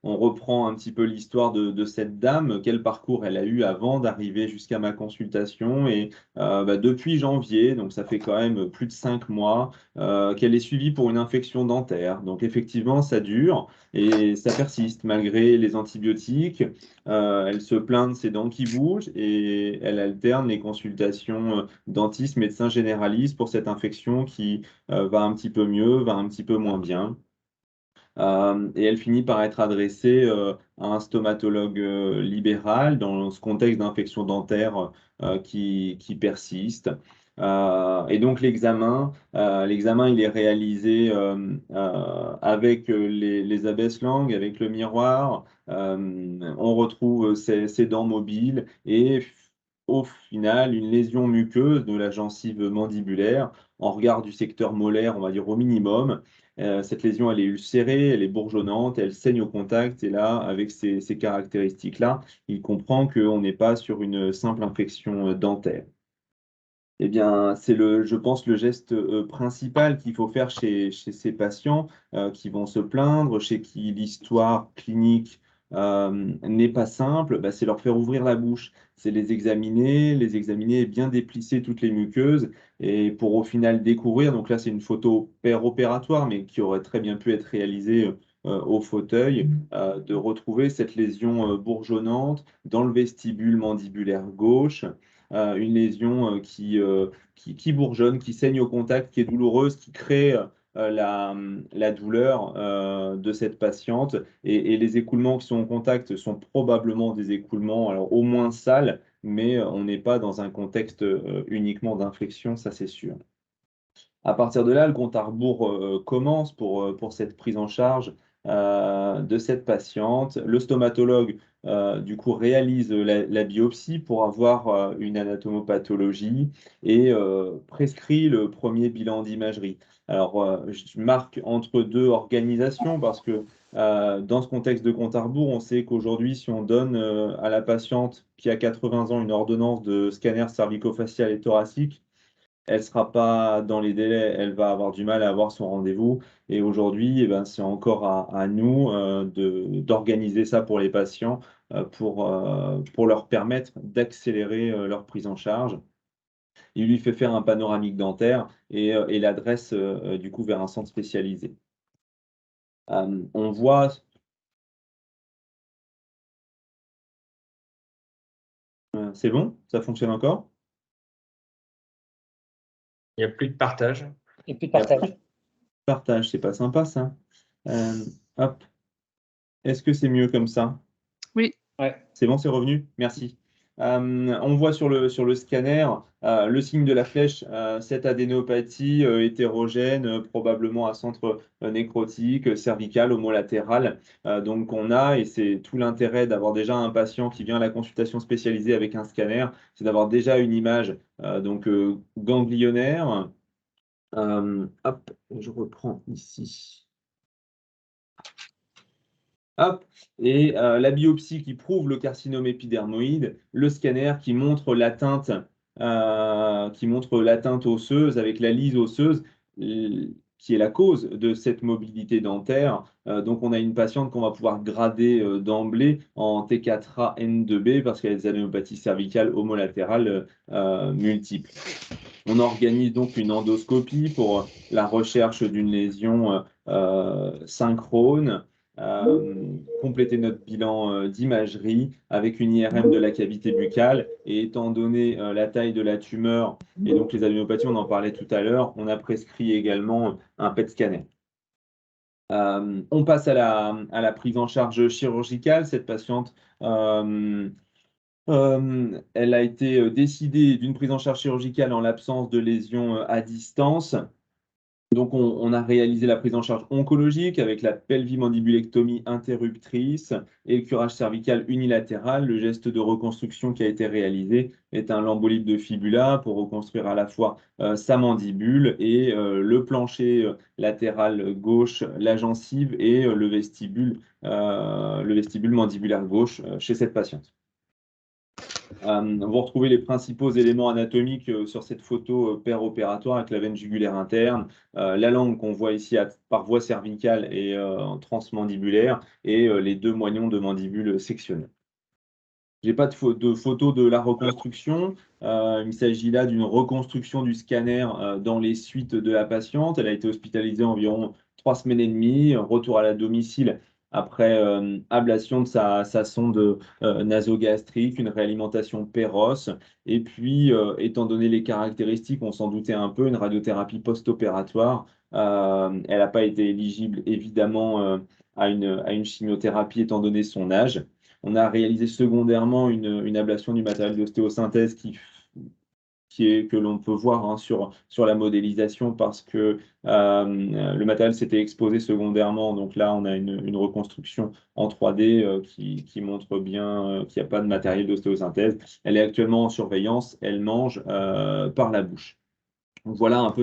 on reprend un petit peu l'histoire de cette dame, quel parcours elle a eu avant d'arriver jusqu'à ma consultation. Et depuis janvier, donc ça fait quand même plus de 5 mois, qu'elle est suivie pour une infection dentaire. Donc effectivement, ça dure et ça persiste malgré les antibiotiques. Elle se plaint de ses dents qui bougent et elle alterne les consultations dentistes, médecins généralistes pour cette infection qui va un petit peu mieux, va un petit peu moins bien. Et elle finit par être adressée à un stomatologue libéral dans ce contexte d'infection dentaire qui persiste. Et donc l'examen, il est réalisé avec les abaisse-langues, avec le miroir. On retrouve ces dents mobiles et au final une lésion muqueuse de la gencive mandibulaire en regard du secteur molaire, on va dire au minimum. Cette lésion, elle est ulcérée, elle est bourgeonnante, elle saigne au contact. Et là, avec ces caractéristiques-là, il comprend qu'on n'est pas sur une simple infection dentaire. Eh bien, c'est je pense, le geste principal qu'il faut faire chez ces patients qui vont se plaindre, chez qui l'histoire clinique n'est pas simple, c'est leur faire ouvrir la bouche, c'est les examiner et bien déplisser toutes les muqueuses et pour au final découvrir, donc là c'est une photo opératoire mais qui aurait très bien pu être réalisée au fauteuil, de retrouver cette lésion bourgeonnante dans le vestibule mandibulaire gauche. Une lésion qui bourgeonne, qui saigne au contact, qui est douloureuse, qui crée la douleur de cette patiente. Et les écoulements qui sont en contact sont probablement des écoulements, alors au moins sales, mais on n'est pas dans un contexte uniquement d'infection, ça c'est sûr. À partir de là, le compte à rebours commence pour cette prise en charge de cette patiente. Le stomatologue, du coup, réalise la biopsie pour avoir une anatomopathologie et prescrit le premier bilan d'imagerie. Alors, je marque entre deux organisations parce que dans ce contexte de compte à rebours, on sait qu'aujourd'hui, si on donne à la patiente qui a 80 ans une ordonnance de scanner cervico-facial et thoracique, elle ne sera pas dans les délais, elle va avoir du mal à avoir son rendez-vous. Et aujourd'hui, c'est encore à nous d'organiser ça pour les patients pour leur permettre d'accélérer leur prise en charge. Il lui fait faire un panoramique dentaire et l'adresse du coup vers un centre spécialisé. On voit. C'est bon? Ça fonctionne encore? Il n'y a plus de partage. Et puis de partage. Partage, c'est pas sympa ça. Hop. Est-ce que c'est mieux comme ça? Oui. Ouais. C'est bon, c'est revenu? Merci. On voit sur le scanner le signe de la flèche, cette adénopathie hétérogène, probablement à centre nécrotique, cervical, homolatéral. Donc on a, et c'est tout l'intérêt d'avoir déjà un patient qui vient à la consultation spécialisée avec un scanner, c'est d'avoir déjà une image ganglionnaire. Hop, je reprends ici. Hop, et la biopsie qui prouve le carcinome épidermoïde, le scanner qui montre l'atteinte osseuse avec la lyse osseuse, qui est la cause de cette mobilité dentaire. Donc on a une patiente qu'on va pouvoir grader d'emblée en T4A N2B parce qu'elle a des adénopathies cervicales homolatérales multiples. On organise donc une endoscopie pour la recherche d'une lésion synchrone. Compléter notre bilan d'imagerie avec une IRM de la cavité buccale. Et étant donné la taille de la tumeur et donc les adénopathies, on en parlait tout à l'heure, on a prescrit également un PET scanner. On passe à la prise en charge chirurgicale. Cette patiente, elle a été décidée d'une prise en charge chirurgicale en l'absence de lésions à distance. Donc, on a réalisé la prise en charge oncologique avec la pelvimandibullectomie interruptrice et le curage cervical unilatéral. Le geste de reconstruction qui a été réalisé est un lambolite de fibula pour reconstruire à la fois sa mandibule et le plancher latéral gauche, la gencive et le vestibule mandibulaire gauche chez cette patiente. Vous retrouvez les principaux éléments anatomiques sur cette photo péropératoire avec la veine jugulaire interne, la langue qu'on voit ici par voie cervicale et transmandibulaire et les deux moignons de mandibule sectionnés. Je n'ai pas de photo de la reconstruction. Il s'agit là d'une reconstruction du scanner dans les suites de la patiente. Elle a été hospitalisée environ 3 semaines et demie, retour à la domicile après ablation de sa sonde nasogastrique, une réalimentation péros. Et puis, étant donné les caractéristiques, on s'en doutait un peu, une radiothérapie post-opératoire. Elle n'a pas été éligible, évidemment, à une chimiothérapie, étant donné son âge. On a réalisé secondairement une ablation du matériel d'ostéosynthèse que l'on peut voir sur la modélisation parce que le matériel s'était exposé secondairement. Donc là, on a une reconstruction en 3D qui montre bien qu'il n'y a pas de matériel d'ostéosynthèse. Elle est actuellement en surveillance, elle mange par la bouche. Voilà un peu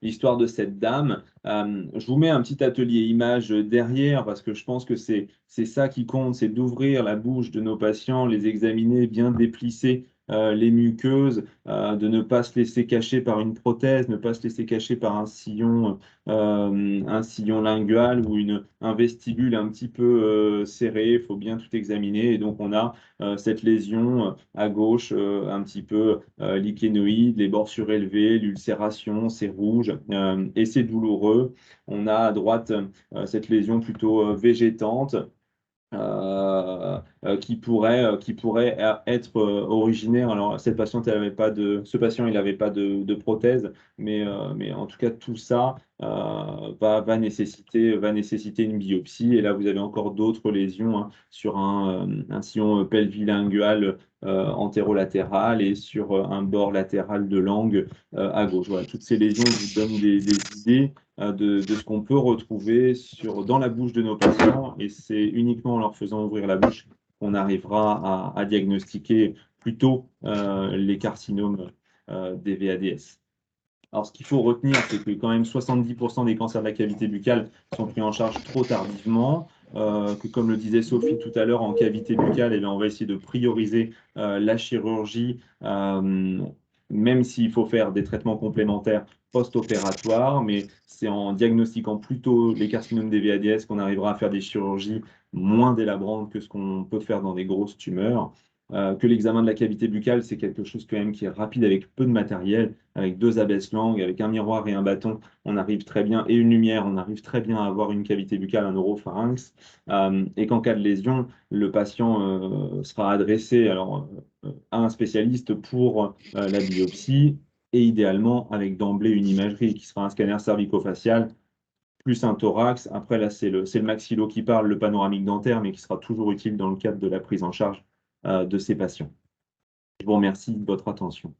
l'histoire de cette dame. Je vous mets un petit atelier image derrière parce que je pense que c'est ça qui compte, c'est d'ouvrir la bouche de nos patients, les examiner, bien déplisser les muqueuses, de ne pas se laisser cacher par une prothèse, ne pas se laisser cacher par un sillon lingual ou un vestibule un petit peu serré. Il faut bien tout examiner. Et donc, on a cette lésion à gauche, un petit peu lichénoïde, les bords surélevés, l'ulcération, c'est rouge et c'est douloureux. On a à droite cette lésion plutôt végétante. Qui pourrait être originaire. Alors, cette patiente, ce patient, il n'avait pas de prothèse, mais en tout cas, tout ça va nécessiter une biopsie. Et là, vous avez encore d'autres lésions sur un sillon pelvilingual antérolatéral et sur un bord latéral de langue à gauche. Voilà, toutes ces lésions vous donnent des idées de ce qu'on peut retrouver dans la bouche de nos patients, et c'est uniquement en leur faisant ouvrir la bouche qu'on arrivera à diagnostiquer plus tôt les carcinomes des VADS. Alors, ce qu'il faut retenir, c'est que quand même 70% des cancers de la cavité buccale sont pris en charge trop tardivement, que comme le disait Sophie tout à l'heure, en cavité buccale, on va essayer de prioriser la chirurgie, même s'il faut faire des traitements complémentaires post-opératoires, mais c'est en diagnostiquant plutôt les carcinomes des VADS qu'on arrivera à faire des chirurgies moins délabrantes que ce qu'on peut faire dans des grosses tumeurs. Que l'examen de la cavité buccale, c'est quelque chose quand même qui est rapide avec peu de matériel, avec 2 abaisse-langues, avec un miroir et un bâton, on arrive très bien, et une lumière, on arrive très bien à avoir une cavité buccale, un oropharynx, et qu'en cas de lésion, le patient sera adressé à un spécialiste pour la biopsie, et idéalement avec d'emblée une imagerie qui sera un scanner cervico-facial, plus un thorax. Après, là, c'est le maxillo qui parle, le panoramique dentaire, mais qui sera toujours utile dans le cadre de la prise en charge de ces patients. Je vous remercie de votre attention.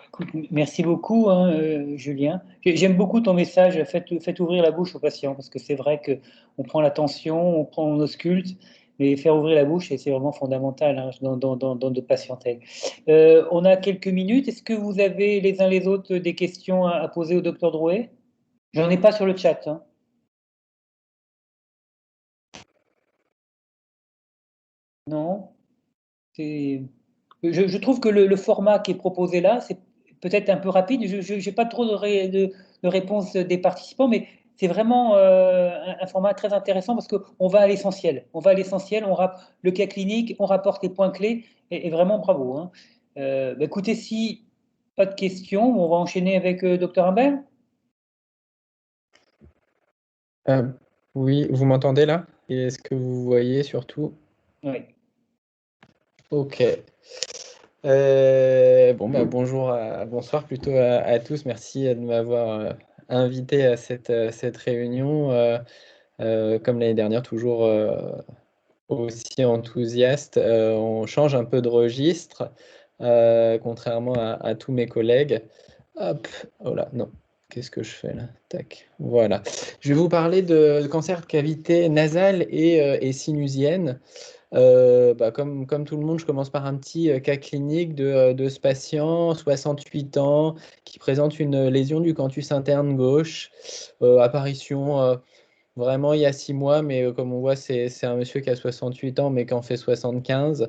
Écoute, merci beaucoup, Julien. J'aime beaucoup ton message, faites ouvrir la bouche aux patients, parce que c'est vrai qu'on prend la tension, on ausculte, mais faire ouvrir la bouche, c'est vraiment fondamental dans notre patientèle. On a quelques minutes. Est-ce que vous avez les uns les autres des questions à poser au docteur Drouet? J'en ai pas sur le chat. Non. Je trouve que le format qui est proposé là, c'est peut-être un peu rapide. Je n'ai pas trop de réponses des participants, mais c'est vraiment un format très intéressant parce qu'on va à l'essentiel. On va à l'essentiel, le cas clinique, on rapporte les points clés et vraiment bravo. Hein. Écoutez, si pas de questions, on va enchaîner avec Dr Humbert. Oui, vous m'entendez là? Et est-ce que vous voyez surtout? Oui. Ok. Bonsoir plutôt à tous. Merci de m'avoir invité à cette réunion. Comme l'année dernière, toujours aussi enthousiaste. On change un peu de registre, contrairement à tous mes collègues. Hop, oh là, non. Qu'est-ce que je fais là? Tac, voilà. Je vais vous parler de cancer de cavité nasale et sinusienne. Comme tout le monde, je commence par un petit cas clinique de ce patient, 68 ans, qui présente une lésion du canthus interne gauche, apparition vraiment il y a 6 mois, mais comme on voit, c'est un monsieur qui a 68 ans, mais qui en fait 75,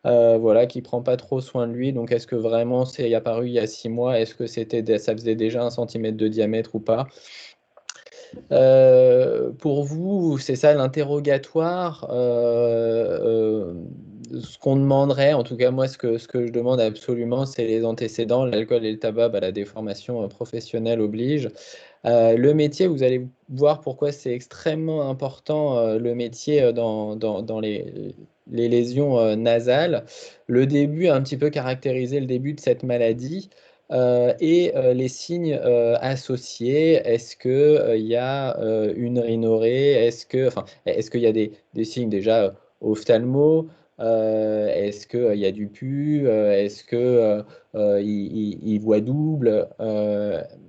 voilà, qui prend pas trop soin de lui. Donc, est-ce que vraiment c'est apparu il y a 6 mois? Est-ce que ça faisait déjà 1 cm de diamètre ou pas? Pour vous, c'est ça l'interrogatoire. Ce qu'on demanderait, en tout cas moi, ce que je demande absolument, c'est les antécédents, l'alcool et le tabac, la déformation professionnelle oblige. Le métier, vous allez voir pourquoi c'est extrêmement important le métier dans les lésions nasales. Le début, un petit peu caractériser le début de cette maladie. Et les signes associés, est-ce qu'il y a une rhinorrhée? Est-ce qu'il y a des signes déjà ophtalmo? Est-ce qu'il y a du pus? Est-ce qu'il voit double?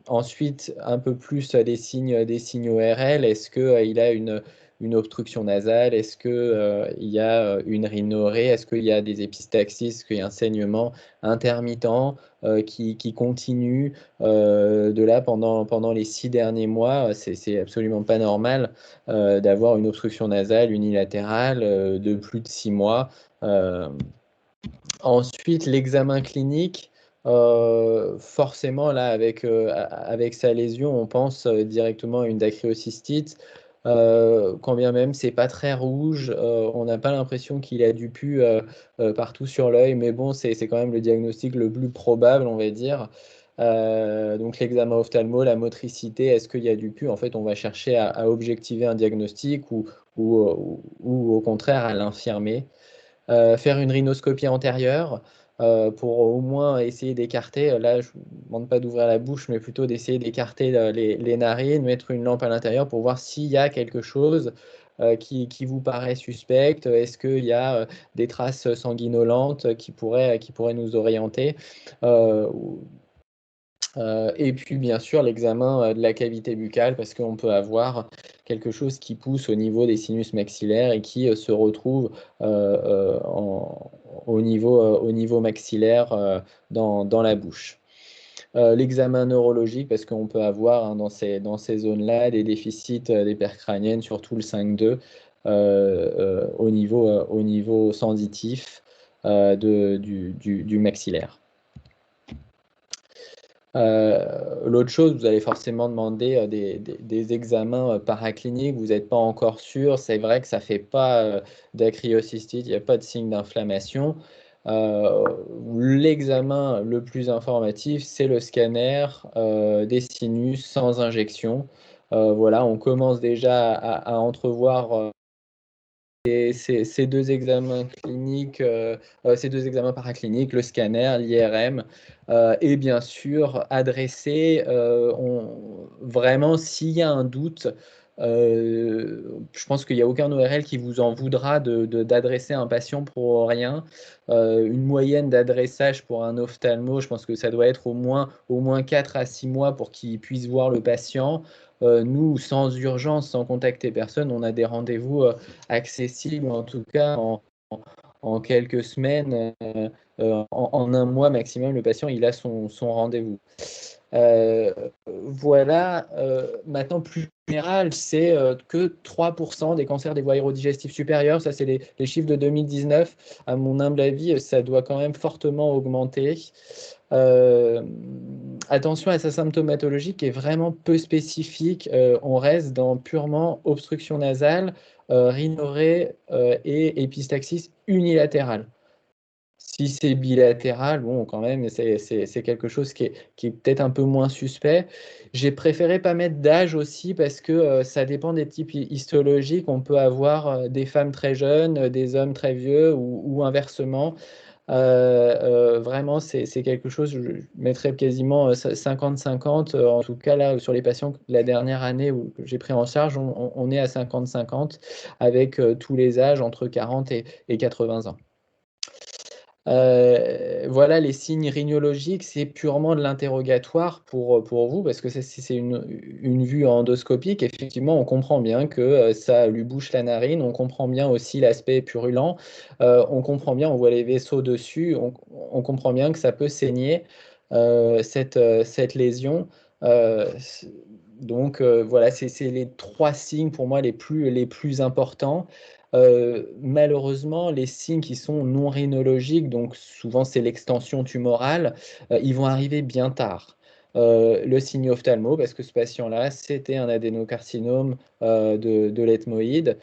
Ensuite, un peu plus des signes ORL. Est-ce qu'il a une obstruction nasale? Est-ce qu'il y a une rhinorrhée? Est-ce qu'il y a des épistaxis? Est-ce qu'il y a un saignement intermittent qui continue de là pendant les 6 derniers mois? C'est absolument pas normal d'avoir une obstruction nasale unilatérale de plus de 6 mois. Ensuite, l'examen clinique. Forcément, là, avec sa lésion, on pense directement à une dacryocystite. Quand bien même c'est pas très rouge, on n'a pas l'impression qu'il a du pus partout sur l'œil, mais bon, c'est quand même le diagnostic le plus probable, on va dire. Donc l'examen ophtalmo, la motricité, est-ce qu'il y a du pus? En fait, on va chercher à objectiver un diagnostic ou au contraire à l'infirmer. Faire une rhinoscopie antérieure pour au moins essayer d'écarter, là je ne vous demande pas d'ouvrir la bouche, mais plutôt d'essayer d'écarter les narines, mettre une lampe à l'intérieur pour voir s'il y a quelque chose qui vous paraît suspect. Est-ce qu'il y a des traces sanguinolentes qui pourraient nous orienter? Et puis bien sûr l'examen de la cavité buccale, parce qu'on peut avoir quelque chose qui pousse au niveau des sinus maxillaires et qui se retrouve au niveau maxillaire dans la bouche. L'examen neurologique, parce qu'on peut avoir dans ces zones-là des déficits des paires crâniennes, surtout le 5-2, au niveau sensitif du maxillaire. L'autre chose, vous allez forcément demander des examens paracliniques, vous n'êtes pas encore sûr, c'est vrai que ça ne fait pas d'acryocystite, il n'y a pas de signe d'inflammation. L'examen le plus informatif, c'est le scanner des sinus sans injection. Voilà, on commence déjà à entrevoir ces 2 examens cliniques, ces 2 examens paracliniques, le scanner, l'IRM, et bien sûr adresser vraiment s'il y a un doute Je pense qu'il n'y a aucun ORL qui vous en voudra d'adresser un patient pour rien. Une moyenne d'adressage pour un ophtalmo, je pense que ça doit être au moins 4 à 6 mois pour qu'il puisse voir le patient. Nous, sans urgence, sans contacter personne, on a des rendez-vous accessibles, en tout cas en quelques semaines, en un mois maximum, le patient il a son rendez-vous. Voilà, maintenant plus général, c'est que 3% des cancers des voies aérodigestives supérieures, ça c'est les chiffres de 2019. À mon humble avis, ça doit quand même fortement augmenter. Attention à sa symptomatologie qui est vraiment peu spécifique. On reste dans purement obstruction nasale, rhinorrhée et épistaxis unilatérale. Si c'est bilatéral, bon, quand même, c'est quelque chose qui est peut-être un peu moins suspect. J'ai préféré pas mettre d'âge aussi parce que ça dépend des types histologiques. On peut avoir des femmes très jeunes, des hommes très vieux ou inversement. Vraiment, c'est quelque chose, je mettrais quasiment 50-50. En tout cas, là, sur les patients, la dernière année que j'ai pris en charge, on est à 50-50 avec tous les âges entre 40 et 80 ans. Voilà, les signes rhinologiques, c'est purement de l'interrogatoire pour vous, parce que c'est une vue endoscopique. Effectivement, on comprend bien que ça lui bouche la narine, on comprend bien aussi l'aspect purulent, on comprend bien, on voit les vaisseaux dessus, on comprend bien que ça peut saigner cette lésion. Donc voilà, c'est les 3 signes pour moi les plus importants. Malheureusement, les signes qui sont non rhinologiques, donc souvent c'est l'extension tumorale, ils vont arriver bien tard. Le signe ophtalmo, parce que ce patient-là, c'était un adénocarcinome de l'ethmoïde.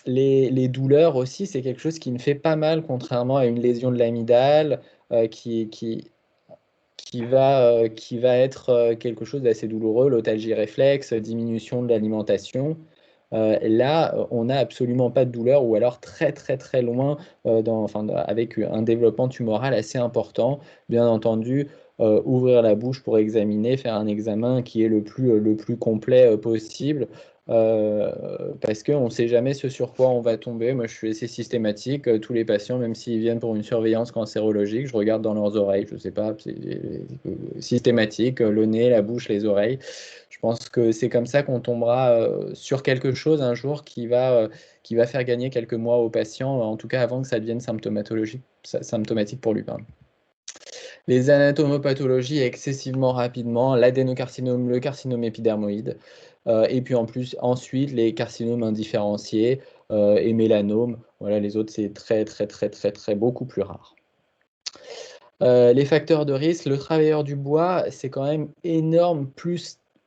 Les douleurs aussi, c'est quelque chose qui ne fait pas mal, contrairement à une lésion de l'amygdale qui va être quelque chose d'assez douloureux, l'otalgie réflexe, diminution de l'alimentation. Là, on n'a absolument pas de douleur ou alors très très très loin, avec un développement tumoral assez important. Bien entendu, ouvrir la bouche pour examiner, faire un examen qui est le plus complet possible. Parce qu'on ne sait jamais ce sur quoi on va tomber. Moi, je suis assez systématique. Tous les patients, même s'ils viennent pour une surveillance cancérologique, je regarde dans leurs oreilles. Je ne sais pas, c'est systématique, le nez, la bouche, les oreilles. Je pense que c'est comme ça qu'on tombera sur quelque chose un jour qui va faire gagner quelques mois au patient, en tout cas avant que ça devienne symptomatique pour lui. Pardon. Les anatomopathologies excessivement rapidement, l'adénocarcinome, le carcinome épidermoïde, et puis ensuite les carcinomes indifférenciés et mélanomes. Voilà, les autres, c'est très, très, très, très, très beaucoup plus rare. Les facteurs de risque, le travailleur du bois, c'est quand même énorme,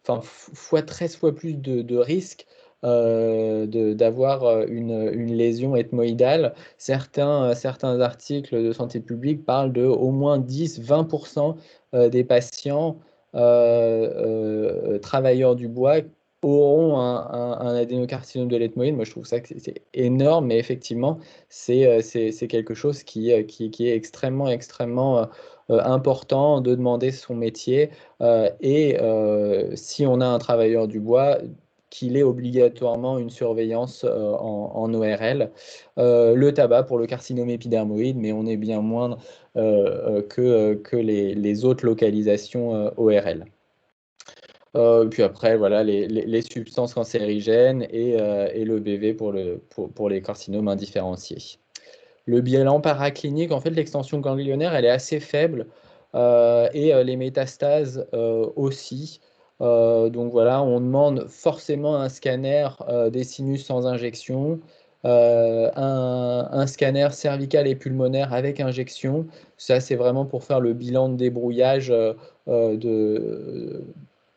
fois 13 fois plus de risque d'avoir une lésion ethmoïdale. Certains articles de santé publique parlent de au moins 10-20% des patients travailleurs du bois auront un adénocarcinome de l'ethmoïde. Moi, je trouve ça que c'est énorme, mais effectivement, c'est quelque chose qui est extrêmement important de demander son métier et si on a un travailleur du bois, qu'il ait obligatoirement une surveillance en ORL. Le tabac pour le carcinome épidermoïde, mais on est bien moindre que les autres localisations ORL. Puis après, voilà, les substances cancérigènes et le BV pour les carcinomes indifférenciés. Le bilan paraclinique, en fait, l'extension ganglionnaire, elle est assez faible et les métastases aussi. Donc voilà, on demande forcément un scanner des sinus sans injection, un scanner cervical et pulmonaire avec injection. Ça, c'est vraiment pour faire le bilan de débrouillage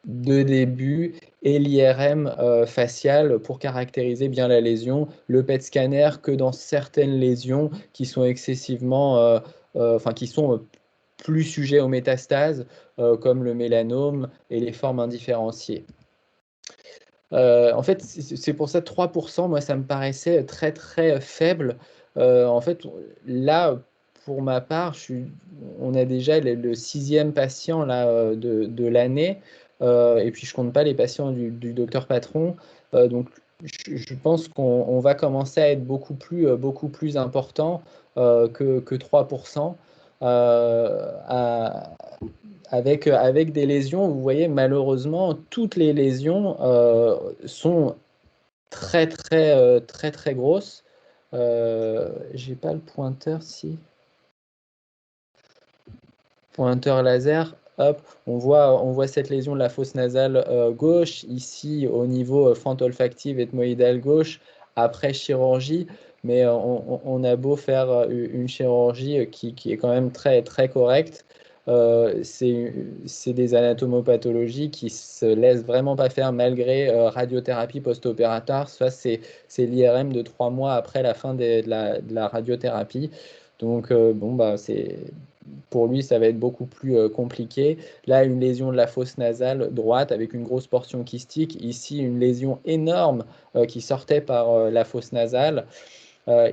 de début et l'IRM facial pour caractériser bien la lésion, le PET scanner que dans certaines lésions qui sont excessivement, qui sont plus sujets aux métastases, comme le mélanome et les formes indifférenciées. En fait, c'est pour ça 3%, moi, ça me paraissait très, très faible. En fait, là, pour ma part, on a déjà le 6e patient là, de l'année. et puis je ne compte pas les patients du docteur Patron. Donc, je pense qu'on va commencer à être beaucoup plus important que 3%. Avec des lésions, vous voyez, malheureusement, toutes les lésions sont très grosses. J'ai pas le pointeur, si. Pointeur laser, hop, on voit cette lésion de la fosse nasale gauche, ici au niveau fente olfactive ethmoïdale gauche, après chirurgie, mais on a beau faire une chirurgie qui est quand même très correcte. C'est des anatomopathologies qui se laissent vraiment pas faire malgré radiothérapie post-opératoire. Soit c'est l'IRM de 3 mois après la fin de la radiothérapie. Donc, bon, bah, pour lui, ça va être beaucoup plus compliqué. Là, une lésion de la fosse nasale droite avec une grosse portion kystique. Ici, une lésion énorme qui sortait par la fosse nasale.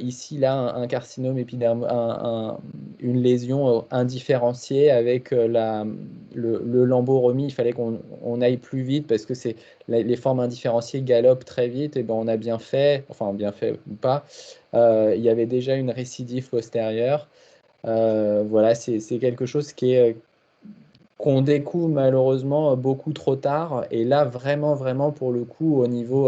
Ici, là, un carcinome épidermal, une lésion indifférenciée avec le lambeau remis. Il fallait qu'on aille plus vite parce que les formes indifférenciées galopent très vite. Et ben, on a bien fait, enfin bien fait ou pas. Il y avait déjà une récidive postérieure. Voilà, c'est quelque chose qu'on découvre malheureusement beaucoup trop tard. Et là, vraiment, pour le coup, au niveau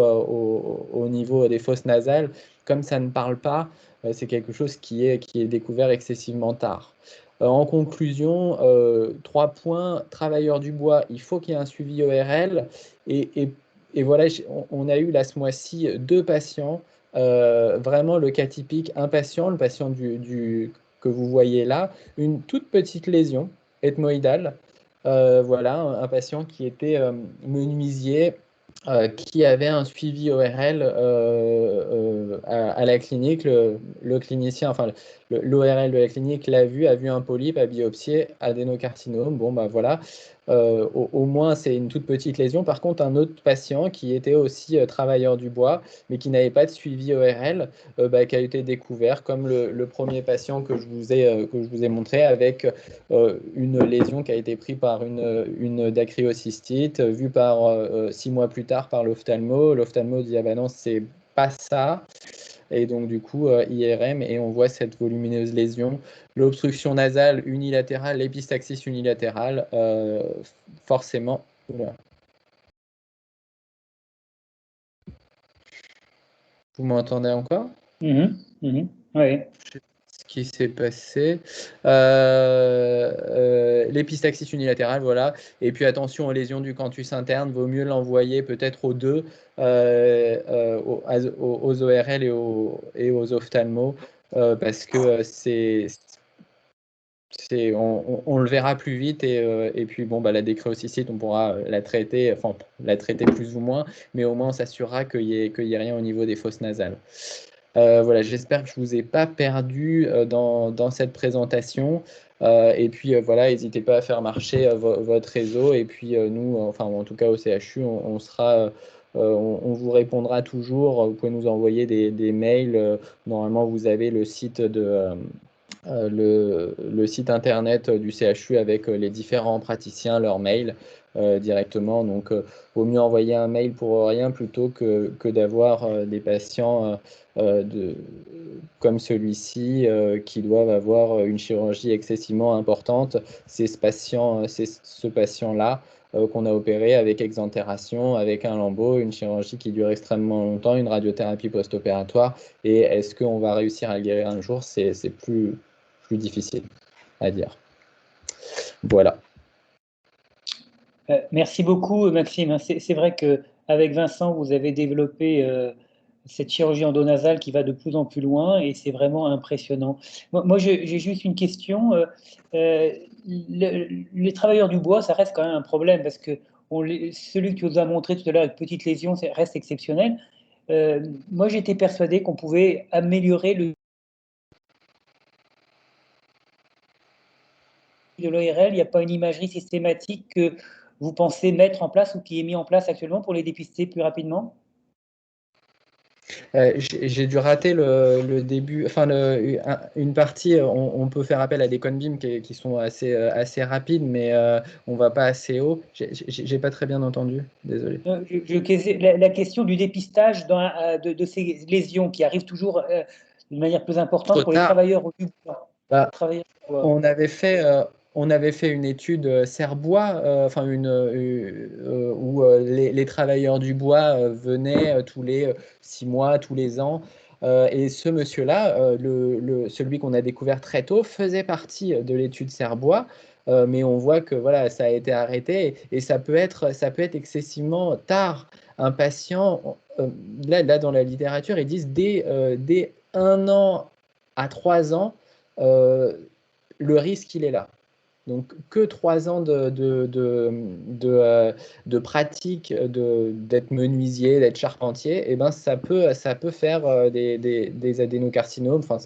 des fosses nasales, comme ça ne parle pas, c'est quelque chose qui est découvert excessivement tard. En conclusion, 3 points. Travailleurs du bois, il faut qu'il y ait un suivi ORL. Et voilà, on a eu là ce mois-ci 2 patients. Vraiment le cas typique, un patient, le patient que vous voyez là, une toute petite lésion ethmoïdale. Voilà, un patient qui était menuisier, qui avait un suivi ORL à la clinique. Le clinicien, enfin l'ORL de la clinique l'a vu, a vu un polype, a biopsié, adénocarcinome. Bon, bah voilà. Au moins, c'est une toute petite lésion. Par contre, un autre patient qui était aussi travailleur du bois, mais qui n'avait pas de suivi ORL, qui a été découvert comme le premier patient que je vous ai montré, avec une lésion qui a été prise par une dacryocystite, vue 6 mois plus tard par l'ophtalmo. L'ophtalmo dit, ah ben non, c'est pas ça. Et donc, du coup, IRM, et on voit cette volumineuse lésion. L'obstruction nasale unilatérale, l'épistaxis unilatérale, forcément. Oula. Vous m'entendez encore? Oui. Ce qui s'est passé. L'épistaxis unilatérale, voilà. Et puis attention aux lésions du canthus interne, vaut mieux l'envoyer peut-être aux deux, aux ORL et aux ophtalmos, parce que on le verra plus vite, et puis bon, bah, la décréocystite, on pourra la traiter plus ou moins, mais au moins on s'assurera qu'il n'y ait rien au niveau des fosses nasales. Voilà, j'espère que je ne vous ai pas perdu dans cette présentation. Et puis voilà, n'hésitez pas à faire marcher votre réseau. Et puis nous, enfin en tout cas au CHU, on vous répondra toujours. Vous pouvez nous envoyer des mails. Normalement, vous avez le site le site internet du CHU avec les différents praticiens, leurs mails directement. Donc, vaut mieux envoyer un mail pour rien plutôt que d'avoir des patients comme celui-ci qui doivent avoir une chirurgie excessivement importante. C'est ce patient-là qu'on a opéré avec exentération, avec un lambeau, une chirurgie qui dure extrêmement longtemps, une radiothérapie post-opératoire. Et est-ce qu'on va réussir à le guérir un jour? C'est plus difficile à dire. Voilà. Merci beaucoup, Maxime. C'est vrai qu'avec Vincent, vous avez développé cette chirurgie endonasale qui va de plus en plus loin et c'est vraiment impressionnant. Moi j'ai juste une question. Les travailleurs du bois, ça reste quand même un problème parce que celui que tu nous as montré tout à l'heure avec petite lésion, ça reste exceptionnel. Moi, j'étais persuadé qu'on pouvait améliorer le de l'ORL. Il n'y a pas une imagerie systématique que vous pensez mettre en place ou qui est mis en place actuellement pour les dépister plus rapidement? J'ai dû rater le début, enfin une partie. On peut faire appel à des conbeams qui sont assez rapides, mais on va pas assez haut. J'ai pas très bien entendu, désolé. La question du dépistage de ces lésions qui arrivent toujours de manière plus importante Trop pour les tard. travailleurs du bois. Bah, Travailleurs du bois. on avait fait une étude Serbois, enfin où les travailleurs du bois venaient tous les 6 mois, tous les ans. Et ce monsieur-là, celui qu'on a découvert très tôt, faisait partie de l'étude Serbois. Mais on voit que voilà, ça a été arrêté et ça peut être excessivement tard. Un patient, là dans la littérature, ils disent dès 1 an à 3 ans, le risque, il est là. Donc, que 3 ans de pratique, d'être menuisier, d'être charpentier, eh ben, ça peut faire des adénocarcinomes. Enfin,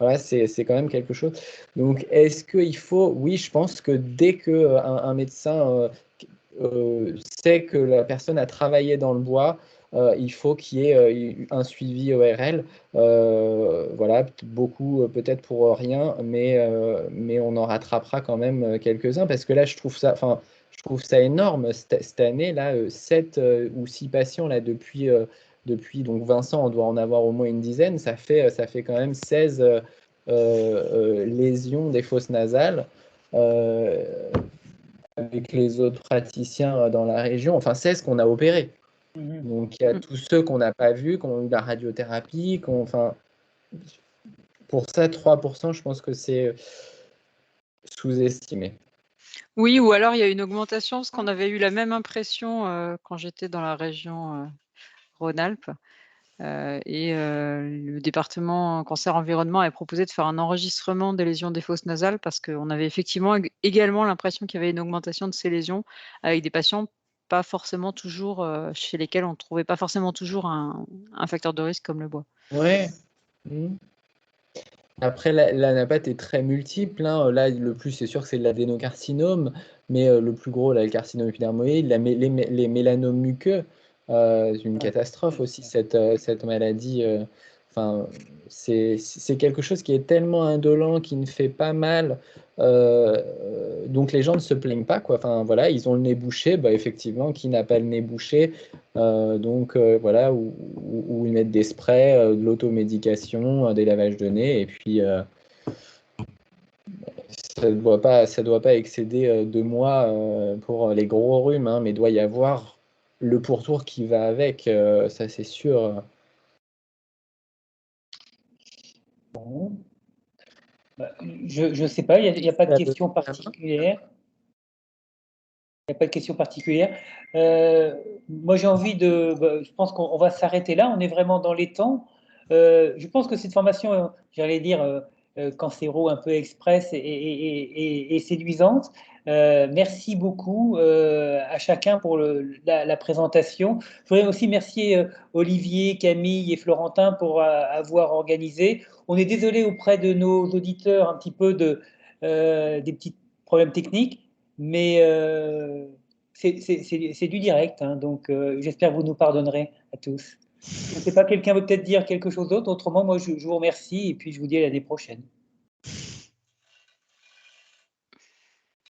voilà, c'est quand même quelque chose. Donc, est-ce qu'il faut… Oui, je pense que dès qu'un médecin sait que la personne a travaillé dans le bois, il faut qu'il y ait un suivi ORL. Voilà, beaucoup peut-être pour rien, mais on en rattrapera quand même quelques-uns parce que là, je trouve ça énorme cette année là, 7 ou 6 patients là depuis donc Vincent, on doit en avoir au moins une dizaine. Ça fait quand même 16 lésions des fosses nasales. Avec les autres praticiens dans la région, enfin 16 qu'on a opérés. Donc il y a tous ceux qu'on n'a pas vus, qui ont eu la radiothérapie, enfin, pour ça, 3%, je pense que c'est sous-estimé. Oui, ou alors il y a une augmentation, parce qu'on avait eu la même impression quand j'étais dans la région Rhône-Alpes. Le département cancer environnement avait proposé de faire un enregistrement des lésions des fosses nasales parce qu'on avait effectivement également l'impression qu'il y avait une augmentation de ces lésions avec des patients pas forcément toujours chez lesquels on ne trouvait pas forcément toujours un facteur de risque comme le bois. Ouais. Après, l'anapathe est très multiple. Hein. Là, le plus, c'est sûr que c'est l'adénocarcinome, mais le plus gros, là, le carcinome épidermoïde, les mélanomes muqueux, c'est une catastrophe aussi, cette maladie. Enfin, c'est quelque chose qui est tellement indolent, qui ne fait pas mal. Donc, les gens ne se plaignent pas, quoi. Enfin, voilà, ils ont le nez bouché. Bah, effectivement, qui n'a pas le nez bouché? Voilà, où ils mettent des sprays, de l'automédication, des lavages de nez, et puis ça doit pas excéder 2 mois pour les gros rhumes, hein, mais doit y avoir le pourtour qui va avec, ça c'est sûr. Bon. Je ne sais pas, il n'y a pas de question particulière. Il n'y a pas de question particulière. Moi, j'ai envie je pense qu'on va s'arrêter là. On est vraiment dans les temps. Je pense que cette formation, j'allais dire, cancéro un peu express et séduisante. Merci beaucoup à chacun pour la présentation. Je voudrais aussi remercier Olivier, Camille et Florentin pour avoir organisé. On est désolé auprès de nos auditeurs un petit peu des petits problèmes techniques. Mais c'est du direct, hein, donc j'espère que vous nous pardonnerez à tous. Je ne sais pas, quelqu'un veut peut-être dire quelque chose d'autre. Autrement, moi, je vous remercie et puis je vous dis à l'année prochaine.